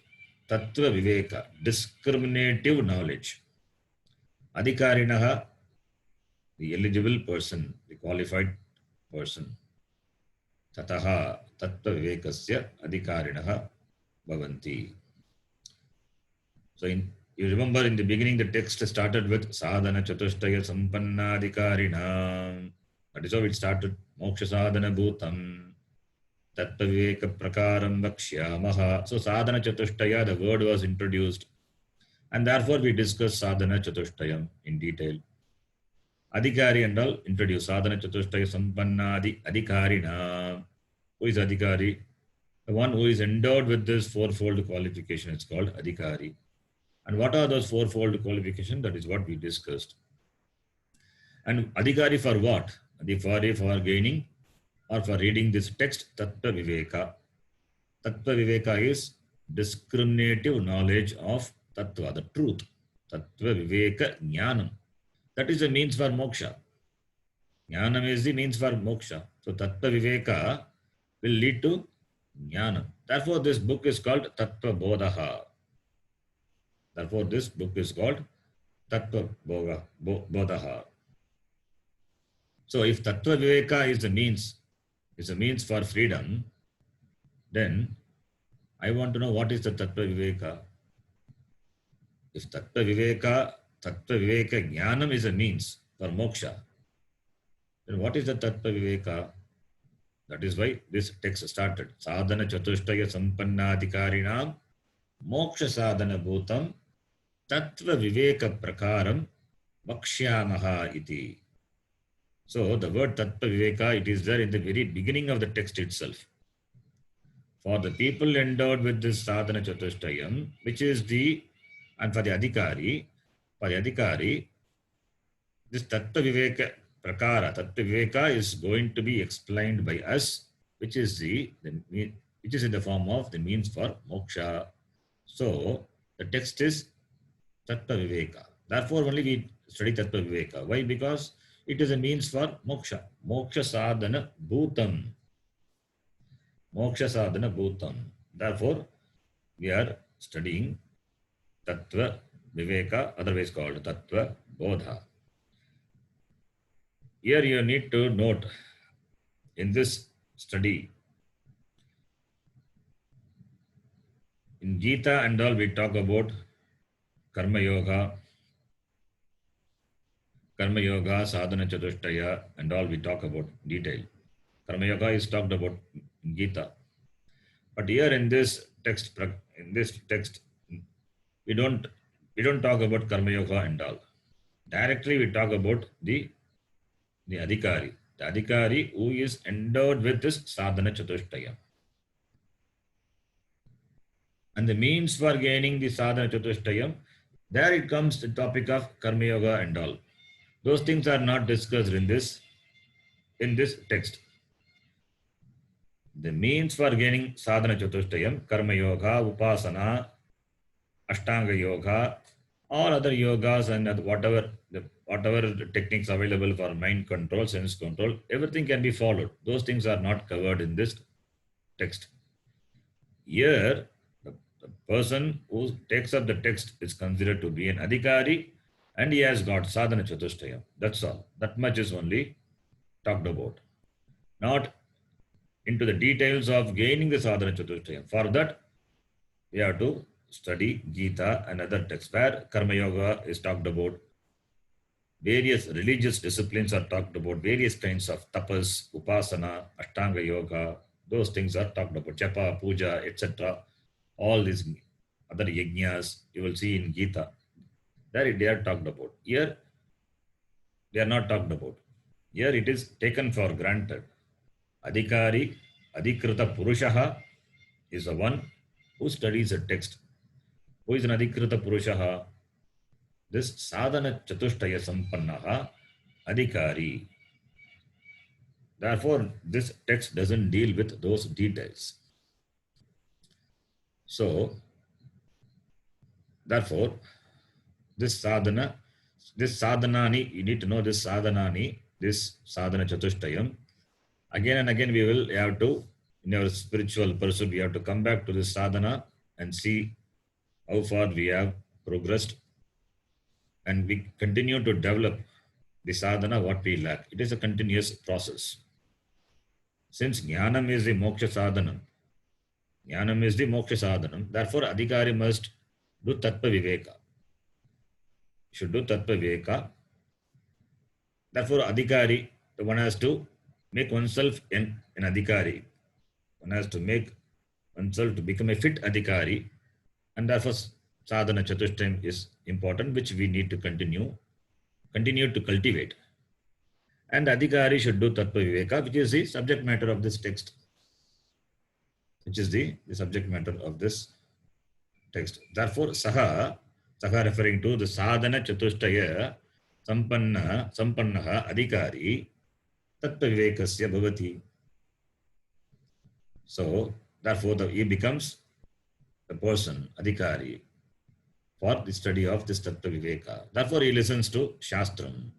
Tattva viveka, discriminative knowledge. Adhikarinaha, the eligible person, the qualified person. Tataha tattva vivekasya adhikarinaha bhavanti. So you remember in the beginning the text started with sadhana chatushtaya sampannadikarina. That is how it started. Moksha sadhana bhutam tattva viveka prakaram vakshyamaha. So sadhana chatushtaya, the word was introduced, and therefore we discussed sadhana chatushtayam in detail. Adhikari and all introduced sadhana chatushtaya sampannadi adhikarina. Who is adhikari? The one who is endowed with this fourfold qualification is called adhikari. And what are those fourfold qualifications? That is what we discussed. And adhikari for what? Adhikari for gaining or for reading this text, tattva viveka. Tattva viveka is discriminative knowledge of tattva, the truth. Tattva viveka jnanam. That is the means for moksha. Jnanam is the means for moksha. So tattva viveka will lead to jnanam. Therefore this book is called Tattva Bodhaha. Therefore this book is called Tattva Bodhaha. So if Tattva Viveka is a means for freedom, then I want to know what is the Tattva Viveka. If Tattva Viveka Jnanam is a means for moksha, then what is the Tattva Viveka? That is why this text started. Sadhana chatushtaya sampannadhikarinam moksha sadhana bhutam tattva viveka prakaram vakshyamaha iti. So the word tattva viveka, it is there in the very beginning of the text itself. For the people endowed with this sadhana chatushtayam, which is and for the adhikari, this tattva viveka prakara, tattva viveka is going to be explained by us, which is in the form of the means for moksha. So the text is tattva viveka. Therefore only we study tattva viveka. Why? Because it is a means for moksha. Moksha sadhana bhutam. Moksha sadhana bhutam. Therefore we are studying tattva viveka, otherwise called tattva bodha. Here you need to note in this study, in Gita and all we talk about Karma Yoga, Sadhana Chatushtaya and all we talk about detail. Karma Yoga is talked about in Gita. But here in this text, we don't talk about Karma Yoga and all. Directly we talk about the adhikari. The adhikari who is endowed with this sadhana chatushtaya. And the means for gaining the sadhana chatushtaya, there it comes the topic of karma yoga and all. Those things are not discussed in this text. The means for gaining sadhana chatushtayam, karma yoga, upasana, ashtanga yoga, all other yogas and whatever the techniques available for mind control, sense control, everything can be followed. Those things are not covered in this text. Here, the person who takes up the text is considered to be an adhikari and he has got sadhana chatushtaya. That's all. That much is only talked about. Not into the details of gaining the sadhana chatushtaya. For that, we have to study Gita and other texts where Karma Yoga is talked about. Various religious disciplines are talked about. Various kinds of tapas, upasana, ashtanga yoga. Those things are talked about. Japa, puja, etc. All these other yajnas you will see in Gita. There they are talked about. Here, they are not talked about. Here it is taken for granted. Adhikari, adhikrita purushaha is the one who studies a text. Who is an adhikrita purushaha? This sadhana chatushtaya sampannaha adhikari. Therefore, this text doesn't deal with those details. So, therefore, this sadhanani, you need to know this sadhanani, this sadhana chatushtayam. Again and again, we will have to, in our spiritual pursuit, we have to come back to this sadhana and see how far we have progressed, and we continue to develop the sadhana what we lack. It is a continuous process. Since jnanam is the moksha sadhanam, therefore adhikari must do tattva viveka. Should do tattva viveka. Therefore adhikari, one has to make oneself an adhikari. One has to make oneself to become a fit adhikari, and therefore sadhana chatushtayam is important, which we need to continue to cultivate. And adhikari should do tattva viveka, which is the subject matter of this text. Therefore, saha referring to the sadhana chatushtaya sampannaha adhikari tattva vivekasya bhavati. So, therefore, he becomes the person, adhikari, for the study of this tattva viveka. Therefore, he listens to shastram.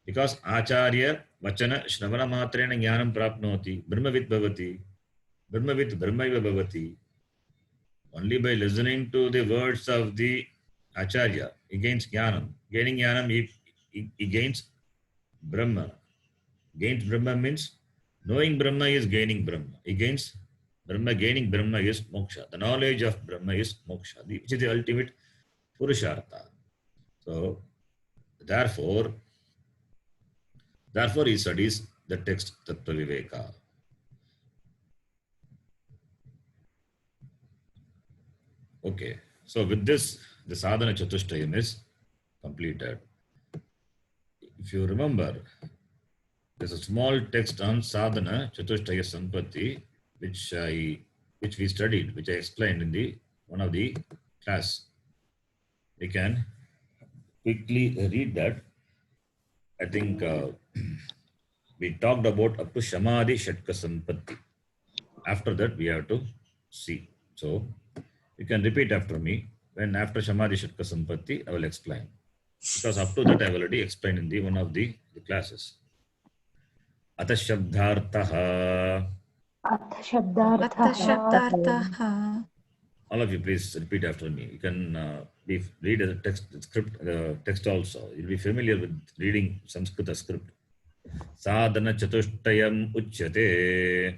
Because acharya vachana shravana matrena jnanam prapnoti, brahmavid bhavati, brahmavid brahmaiva bhavati. Only by listening to the words of the acharya, he gains jnanam. Gaining jnanam, he gains brahma. Gains brahma means knowing brahma is gaining brahma. He gains brahma. Gaining brahma is moksha. The knowledge of brahma is moksha, which is the ultimate purushartha. So, therefore he studies the text Tattva Viveka. Okay, so with this, the sadhana chatushtayam is completed. If you remember, there's a small text on sadhana chatushtaya sampatti, which we studied, which I explained in the one of the class. We can quickly read that. I think we talked about up to Shamadhi Shatka Sampatti. After that, we have to see. So, you can repeat after me. When after Shamadhi Shatka Sampatti, I will explain. Because up to that, I have already explained in the one of the classes. Atha Shabdarthaha. All of you, please repeat after me. You can read the text, the script, the text also. You'll be familiar with reading Sanskrita script. Sadhana chatushtayam uchyate.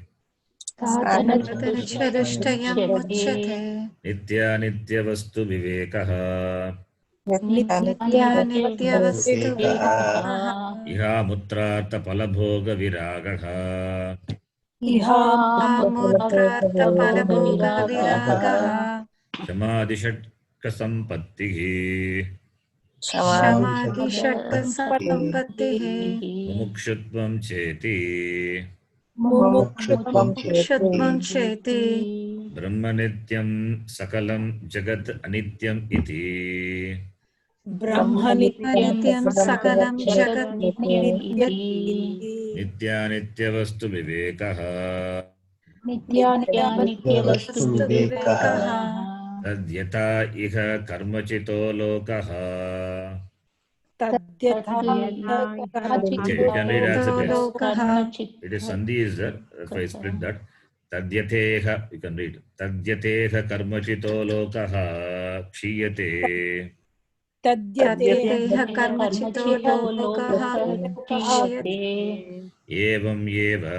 Nitya nitya vastu vivekaha. Iha mutrartha palabhoga viragaha. Samadhi shatka sampattihi. Mumukshutvam cheti. Brahma nityam sakalam jagat anityam iti. Nitya nitya vastu vivekaha. Tadyata iha karmachito lokaha. Okay, you can read as it is. It is Sandhi is there. That's why I split that. Tadyateha, you can read. Tadyateha karmachito lokaha kshiyate. Evam yeva.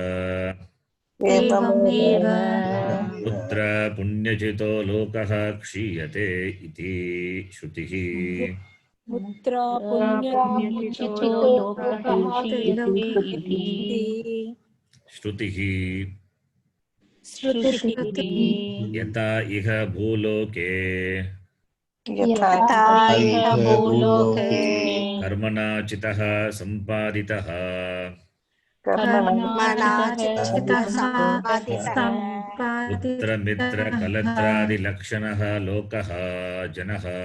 Putra punyachito lokaha kshiyate iti shrutihi. Shrutihi. Yata iha bhuloke. Karmana chitaha sampaditaha. Putra mitra kalatradi lakshanaha lokaha janaha.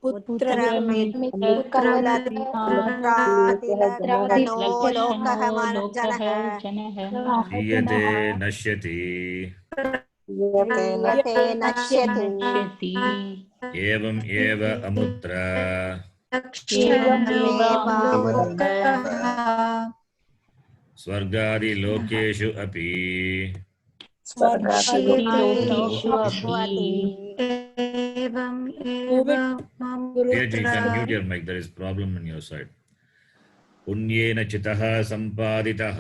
पुत्रमित्रादिलक्षणो पुत्रादिलक्षणो लोकः लोकः जनः जनः क्षीयते नश्यति क्रियते नश्यति नश्यति एवम् एव अमुत्र लक्षणो एवमेवामृतः लोकः स्वर्गादिलोकेषु अपि स्वर्गादिलोकेषु अपि एवम् एव Teja, you can mute ममुत्र your mic. There is problem on your side. पुण्येन चितः सम्पादितः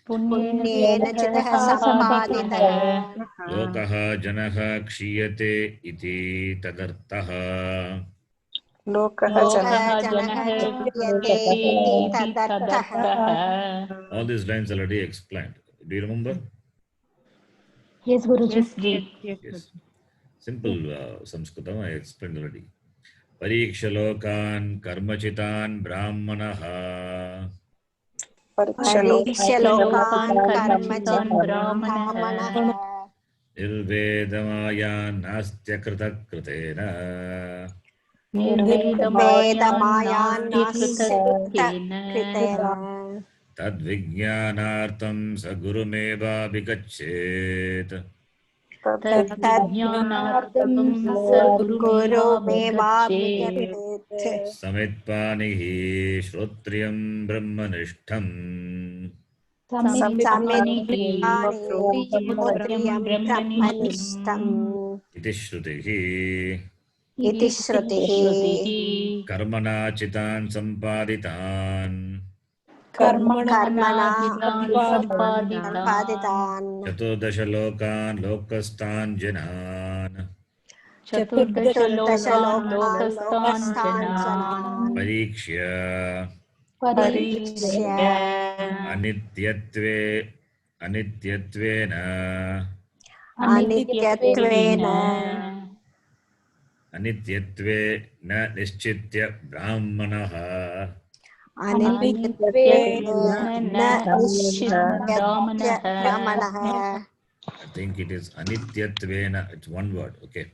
पुण्येन चितः सम्पादितः लोकः जनः क्षीयते इति तदर्थः लोकः जनः क्षीयते इति तदर्थः All these lines already explained. Do you remember? Yes, Guruji. Yes, Ji. Yes. Simple Sanskritam I explained already. परीक्षलोकान् कर्मचितान् ब्राह्मणः परीक्षलोकान् कर्मचितान् ब्राह्मणः निर्वेदमायान् नास्त्यकृतकृतेन निर्वेदमायान्नास्त्यकृतेन तद्विज्ञानार्थं स गुरुमेवाभिगच्छेत् तज्ज्ञानार्थं स गुरुमेवाभिगच्छेत् समित्पानिः श्रोत्रियं ब्रह्मनिष्ठम् समित्पानिः श्रोत्रियं ब्रह्मनिष्ठम् इति श्रुतिः इति श्रुतिः कर्मणा चितान् सम्पादितान् कर्मणाधितान् चतुर्दश लोकान् लोकस्तान् जनान् चतुर्दश लोकस्तान् जनान् परीक्ष्य अनित्यत्वेन अनित्यत्वे न निश्चित्य ब्राह्मणः I think it is anityatvena, it's one word, okay.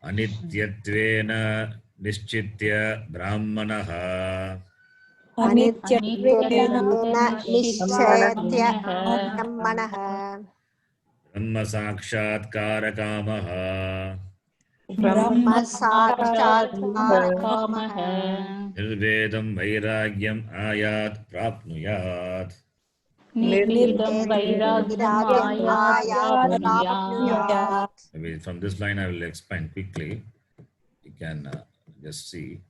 Anityatvena nischitya brahmanaha brahma sakshatkara kamaha nirvedam vairagyam ayat prapnuyat. Maybe from this line I will expand quickly. You can just see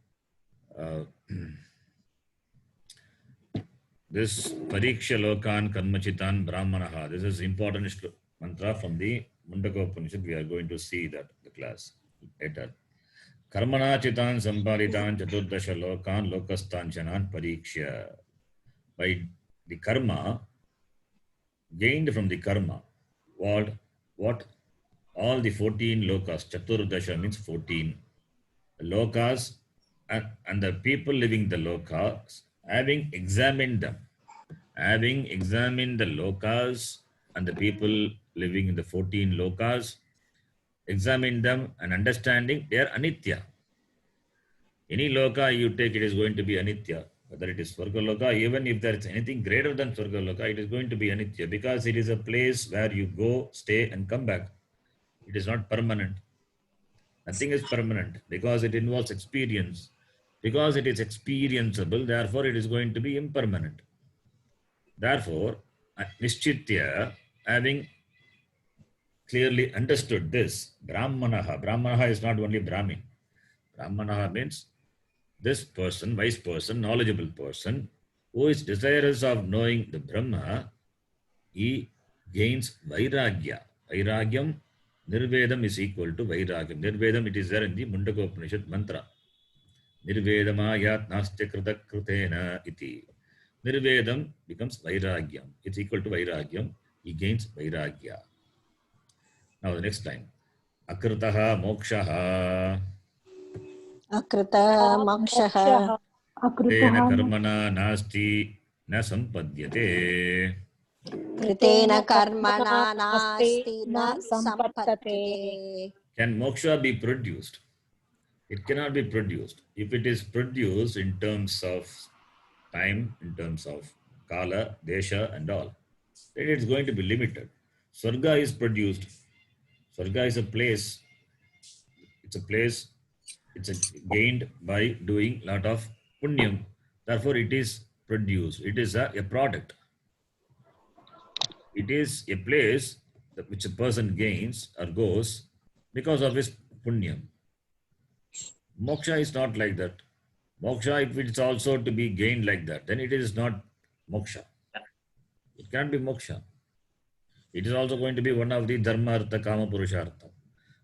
this Pariksha Lokan Karmachitan Brahmanaha. This is important mantra from the Mundaka Upanishad. We are going to see that the class later. Karmana Chitan Sambaritan Chaturdasha Lokan Lokastan Chanan Pariksha. By the karma gained from the karma, what all the 14 lokas, Chaturdasha means 14 lokas, and the people living the lokas, having examined the lokas and the people living in the 14 lokas, examine them and understanding they are anitya. Any loka you take, it is going to be anitya. Whether it is Swarga Loka, even if there is anything greater than Swarga Loka, it is going to be anitya because it is a place where you go, stay and come back. It is not permanent. Nothing is permanent because it involves experience. Because it is experienceable, therefore it is going to be impermanent. Therefore, Nishchitya, having clearly understood this, Brahmanaha is not only Brahmin. Brahmanaha means this person, wise person, knowledgeable person, who is desirous of knowing the Brahma, he gains Vairagya. Vairagyam, Nirvedam is equal to Vairagyam. Nirvedam, it is there in the Mundaka Upanishad mantra. Nirvedamayat nastya krita krutena iti. Nirvedam becomes Vairagyam. It's equal to Vairagyam. He gains Vairagya. Now the next line. Akritaha mokshaha. Akrita mokshaha. Tena karmana nasti na sampadhyate. Kritena karmana nasti na sampatate. Can moksha be produced? It cannot be produced. If it is produced in terms of time, in terms of kala, desha, and all, then it's going to be limited. Swarga is produced. Swarga is a place. It's a place. It's gained by doing lot of punyam. Therefore, it is produced. It is a product. It is a place that which a person gains or goes because of his punyam. Moksha is not like that. Moksha, if it's also to be gained like that, then it is not moksha. It can't be moksha. It is also going to be one of the dharma, artha, kama, purushartha.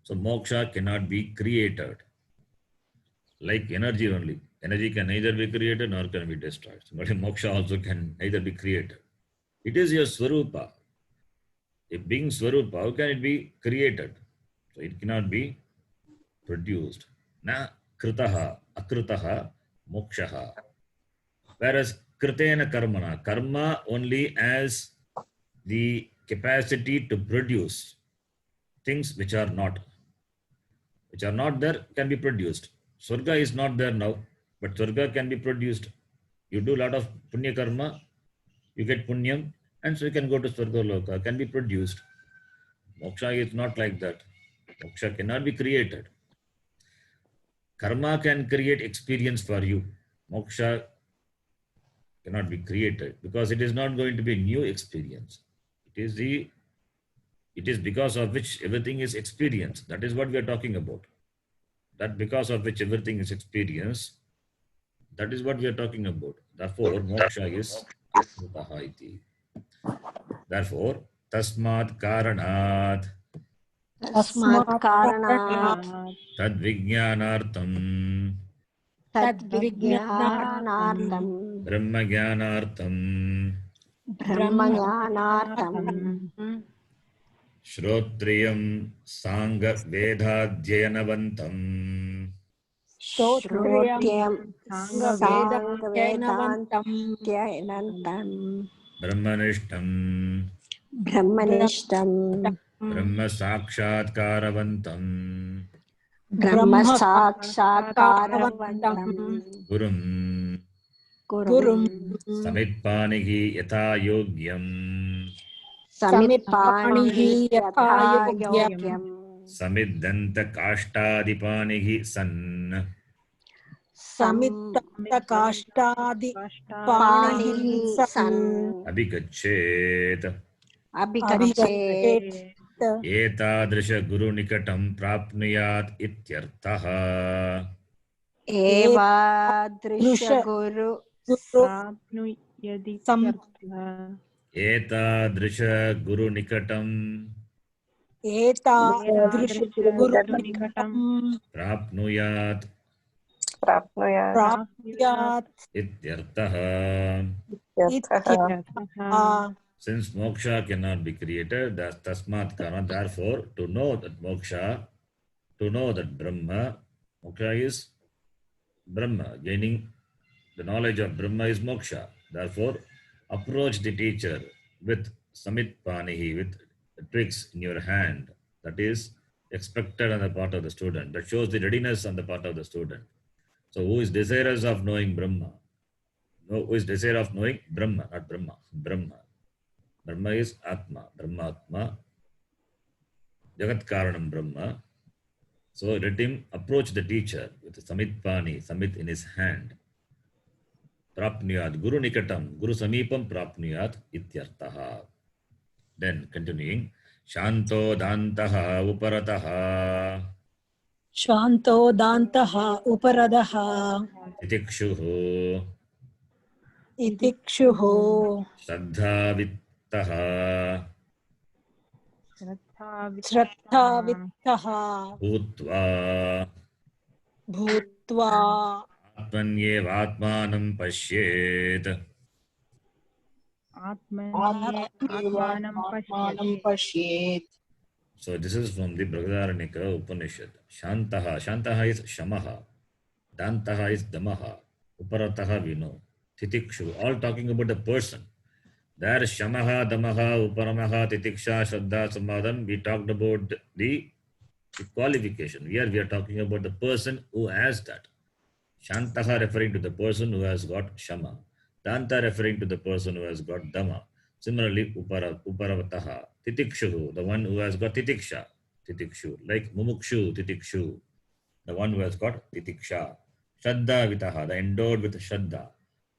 So moksha cannot be created. Like energy only. Energy can neither be created nor can be destroyed. But moksha also can neither be created. It is your swarupa. If being swarupa, how can it be created? So it cannot be produced. Na kritaha, akritaha, mokshaha. Whereas kritena karmana, karma only has the capacity to produce things which are not there can be produced. Swarga is not there now, but Swarga can be produced. You do a lot of punya karma, you get punyam, and so you can go to Swarga Loka, can be produced. Moksha is not like that. Moksha cannot be created. Karma can create experience for you. Moksha cannot be created because it is not going to be a new experience. It is because of which everything is experienced. That is what we are talking about. That because of which everything is experienced. That is what we are talking about. Therefore, moksha is akritaha iti. Therefore, tasmat karanat तस्मात् कारणात् tad vijnanartham तद्विज्ञानार्थं brahma jnanartham ब्रह्मज्ञानार्थं shrotriyam sanga vedadhyayanavantam श्रोत्यं साङ्गवेदाध्ययनवन्तं साङ्गवेदान्त्ययनन्तं brahmanishtam ब्रह्मनिष्ठं brahma sakshatkaaravantam ब्रह्मसाक्षात्कारवन्तं gurum गुरुं samitpanihi yatha yogyam समित्पाणिः यथा यथा योग्यम् योग्यम् samiddanta kashtadipanihi san समित्तकाष्ठादि पाणिः सन् abhigachet अभिगच्छेत् etadrisha guru nikatam prapnuyat ityartah एवादृशगुरु यदि etadrisha guru nikatam एतादृशगुरुनिकटं prapnuyat प्राप्नुयात् ityartah. इत्यर्थः। Since moksha cannot be created, that's tasmat karana. Therefore, to know that moksha, to know that Brahma, moksha is Brahma. Gaining the knowledge of Brahma is moksha. Therefore, approach the teacher with samitpanihi, with twigs in your hand. That is expected on the part of the student. That shows the readiness on the part of the student. So, who is desirous of knowing Brahma? No, who is desirous of knowing Brahma, not Brahma, Brahma. Brahma is Atma, Brahmatma, Jagat Karanam Brahma. So let him approach the teacher with Samitpani, Samit in his hand. Prapnuyat, Guru Nikatam, Guru Samipam Prapnuyat Ityartaha. Then continuing, Shanto Dantaha Uparataha शान्तो दान्तः उपरदः Titikshuhu इतिक्षुः Shraddhavittaha श्रद्धावित्तः Bhutva भूत्वा Atmanyevatmanam Pashyet. आत्मानं पश्येत्। So this is from the Brihadaranyaka Upanishad. Shantaha. Shantaha is Shamaha. Dantaha is Damaha. Uparataha we know. Titikshu. All talking about the person. There Shamaha, Damaha, Uparamaha, Titiksha, Shraddha, Samadhan. We talked about the the qualification. Here we are talking about the person who has that. Shantaha referring to the person who has got Shama. Danta referring to the person who has got Dhamma. Similarly, Uparavataha. Titikshu, the one who has got Titiksha. Titikshu. Like Mumukshu, Titikshu. The one who has got Titiksha. Shraddha Vitaha, the endowed with Shraddha.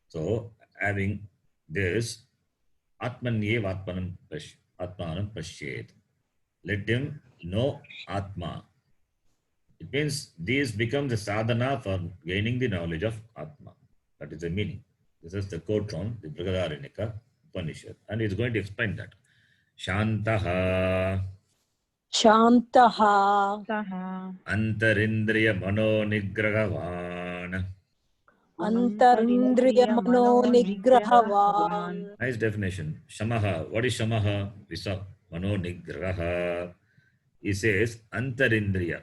So, having this, Atmanyev Atmanam Pashyet. Let him know Atma. It means these become the sadhana for gaining the knowledge of Atma. That is the meaning. This is the quote from the Brihadaranyaka Upanishad. And he is going to explain that. Shantaha Shantaha Antarindriya Mano Nigragavan. Antarindriya Mano Nigrahavan. Nice definition. Shamaha. What is Shamaha? We saw Mano Nigraha. He says Antarindriya.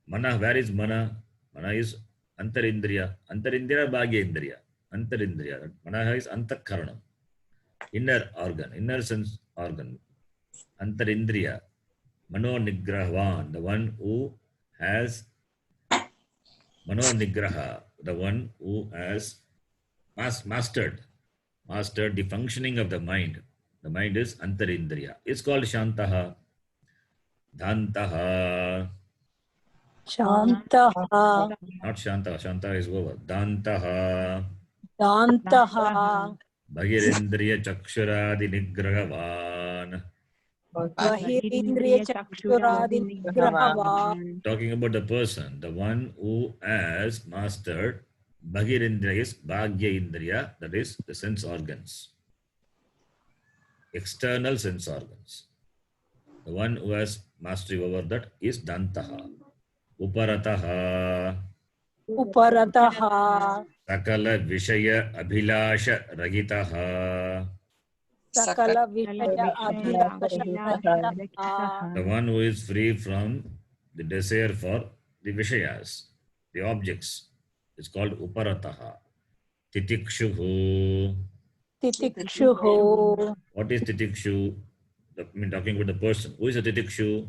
Mana, where is Mana? Mana is Antarindriya. Antarindriya, Bhagyendriya. Antarindriya. Mana is Antakaranam. Inner organ, inner sense organ. Antarindriya. Mano Nigrahavan. The one who has Mano Nigraha. The one who has mastered the functioning of the mind. The mind is Antarindriya. It's called Shantaha. Dantaha. Shantaha Not Shanta. Shanta is over. Dantaha. Dantaha Bhagirendriya Chakshuradi Nigragavan. Bahirindriya Chakshuradi Nigrahavan. Talking about the person, the one who has mastered Bhagirendriya is Bhagya Indriya, that is the sense organs. External sense organs. The one who has mastery over that is Dantaha. Uparataha. Uparataha Sakala Vishaya Abhilasha Ragitaha. Sakala Vishaya Abhilasha. The one who is free from the desire for the Vishayas, the objects, is called Uparataha. Titikshuhu. Titikshuhu. What is Titikshu? I mean, talking about the person. Who is a Titikshu?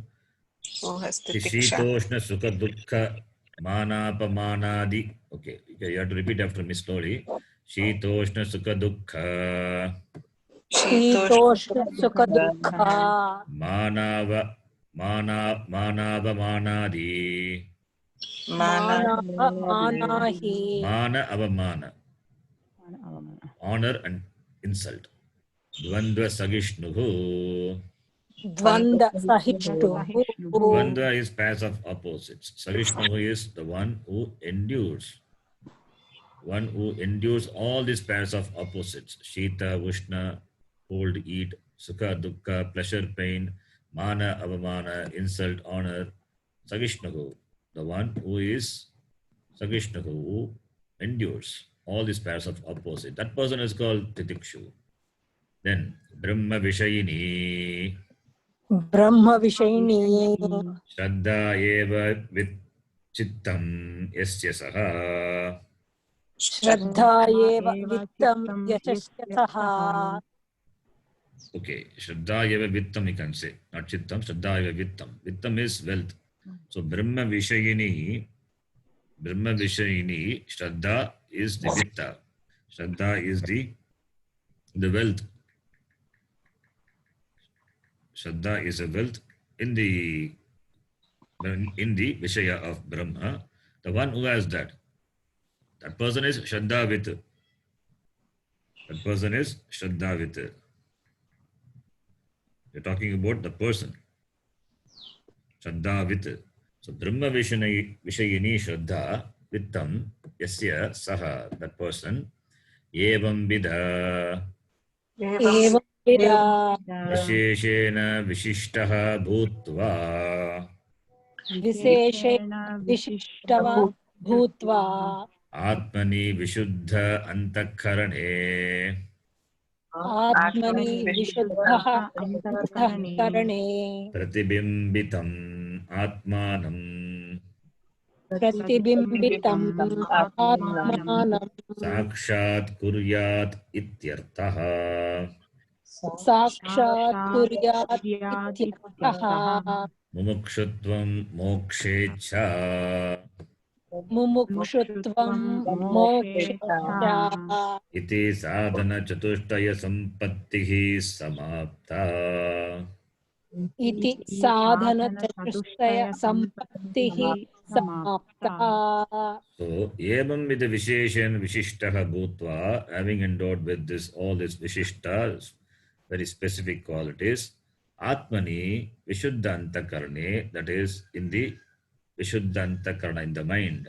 Who has Titiksha? Shitoshna Sukha Dukkha Manapamanadi. Okay, you have to repeat after me slowly. Shitoshna Sukha Dukkha Shitoshna Sukha Dukkha Manava Manadi. Mana Manahi Mana Avamana. Honor and insult. Dvandva Sagishnuhu. Dvanda Sahishtu. Dvandva is pairs of opposites. Sagishnuhu is the one who endures. One who endures all these pairs of opposites. Shita, Ushna, cold, eat, Sukha, Dukkha, pleasure, pain, Mana, Avamana, insult, honor. Sagishnuhu, the one who is Sagishnuhu, who endures all these pairs of opposites. That person is called Titikshu. Then Brahma Vishayini. Brahma Vishayini. Shraddha eva with chittam yasya saha. Shraddha eva vittam yashasya saha. Okay, Shraddha eva vittam you can say, not chittam, Shraddha eva vittam. Vittam is wealth. So Brahma Vishayini, Shraddha is the vitta. Shraddha is the wealth. Shraddha is a wealth in the Vishaya of Brahma. The one who has that person is Shraddha with. That person is Shraddha with. You're talking about the person. Shraddha with. So Brahma Vishayini Shraddha Vittam Yasya Saha, that person. Evam Vidha. Evam Vida Visheshena Vishishtaha Bhutva. Visheshena Vishishtava Bhutva Atmani Vishuddha Antakarane. Atmani Vishuddha Antakarane Pratibimbitam Atmanam. Pratibimbitam Atmanam Sakshat Kuryat Ityartaha. Sakshat Kuryat Ityartaha. मुमुक्षुत्वं मोक्षेच्छा मुमुक्षुत्वं मोक्षेच्छा इति साधनचतुष्टयसम्पत्तिः समाप्ता। इति साधनचतुष्टय सम्पत्तिः समाप्ता. So, evam with the visheshan vishishtah bhutva, having endowed with this all this vishishta, very specific qualities, atmani vishuddhantakarne, that is in the vishuddhantakarna, in the mind.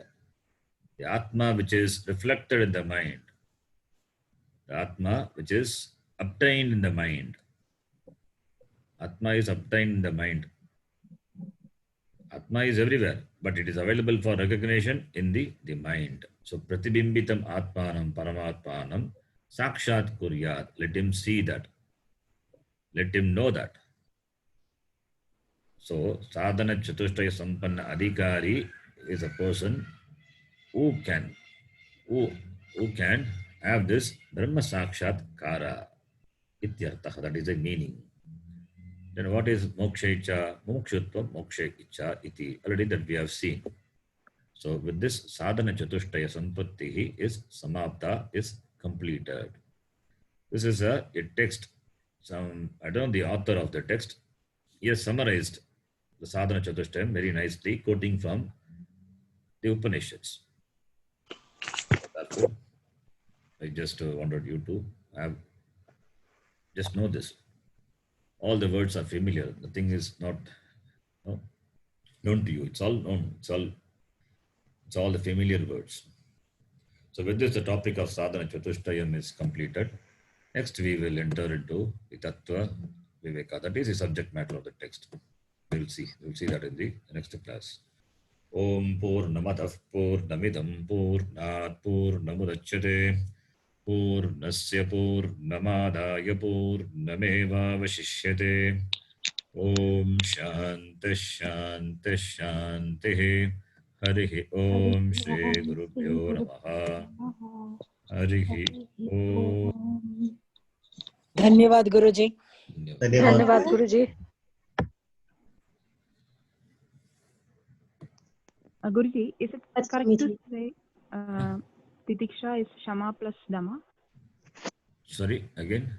The atma which is reflected in the mind. The atma which is obtained in the mind. Atma is obtained in the mind. Atma is everywhere, but it is available for recognition in the mind. So, pratibimbitam atmanam paramatmanam sakshat kuryat. Let him see that. Let him know that. So, sadhana chatushtaya sampanna adhikari is a person who can have this brahma sakshatkara. Ityartha. That is the meaning. Then what is moksha icha? Mokshutva moksha icha iti. Already that we have seen. So with this sadhana chatushtaya sampattihi is samapta, is completed. This is a text. I don't know the author of the text. He has summarized the sadhana chatushtaya very nicely, quoting from the Upanishads. Therefore, I just wanted you to just know this. All the words are familiar. Nothing is not known to you. It's all known. It's all the familiar words. So with this, the topic of sadhana chatushtayam is completed. Next, we will enter into the tattva viveka. That is the subject matter of the text. We will see that in the next class. Om Purnamadah Purnamidam Purnat Purnamudachyate Purnasya Purnamadaya Purnameva Vashishyate. Om Shanti Shanti Shanti. Harihi Om Shri Gurubhyo Namaha. Harihi Om. धन्यवाद गुरुजी. धन्यवाद गुरुजी. Guruji, is it correct to say Titiksha is Shama plus Dama? Sorry, again?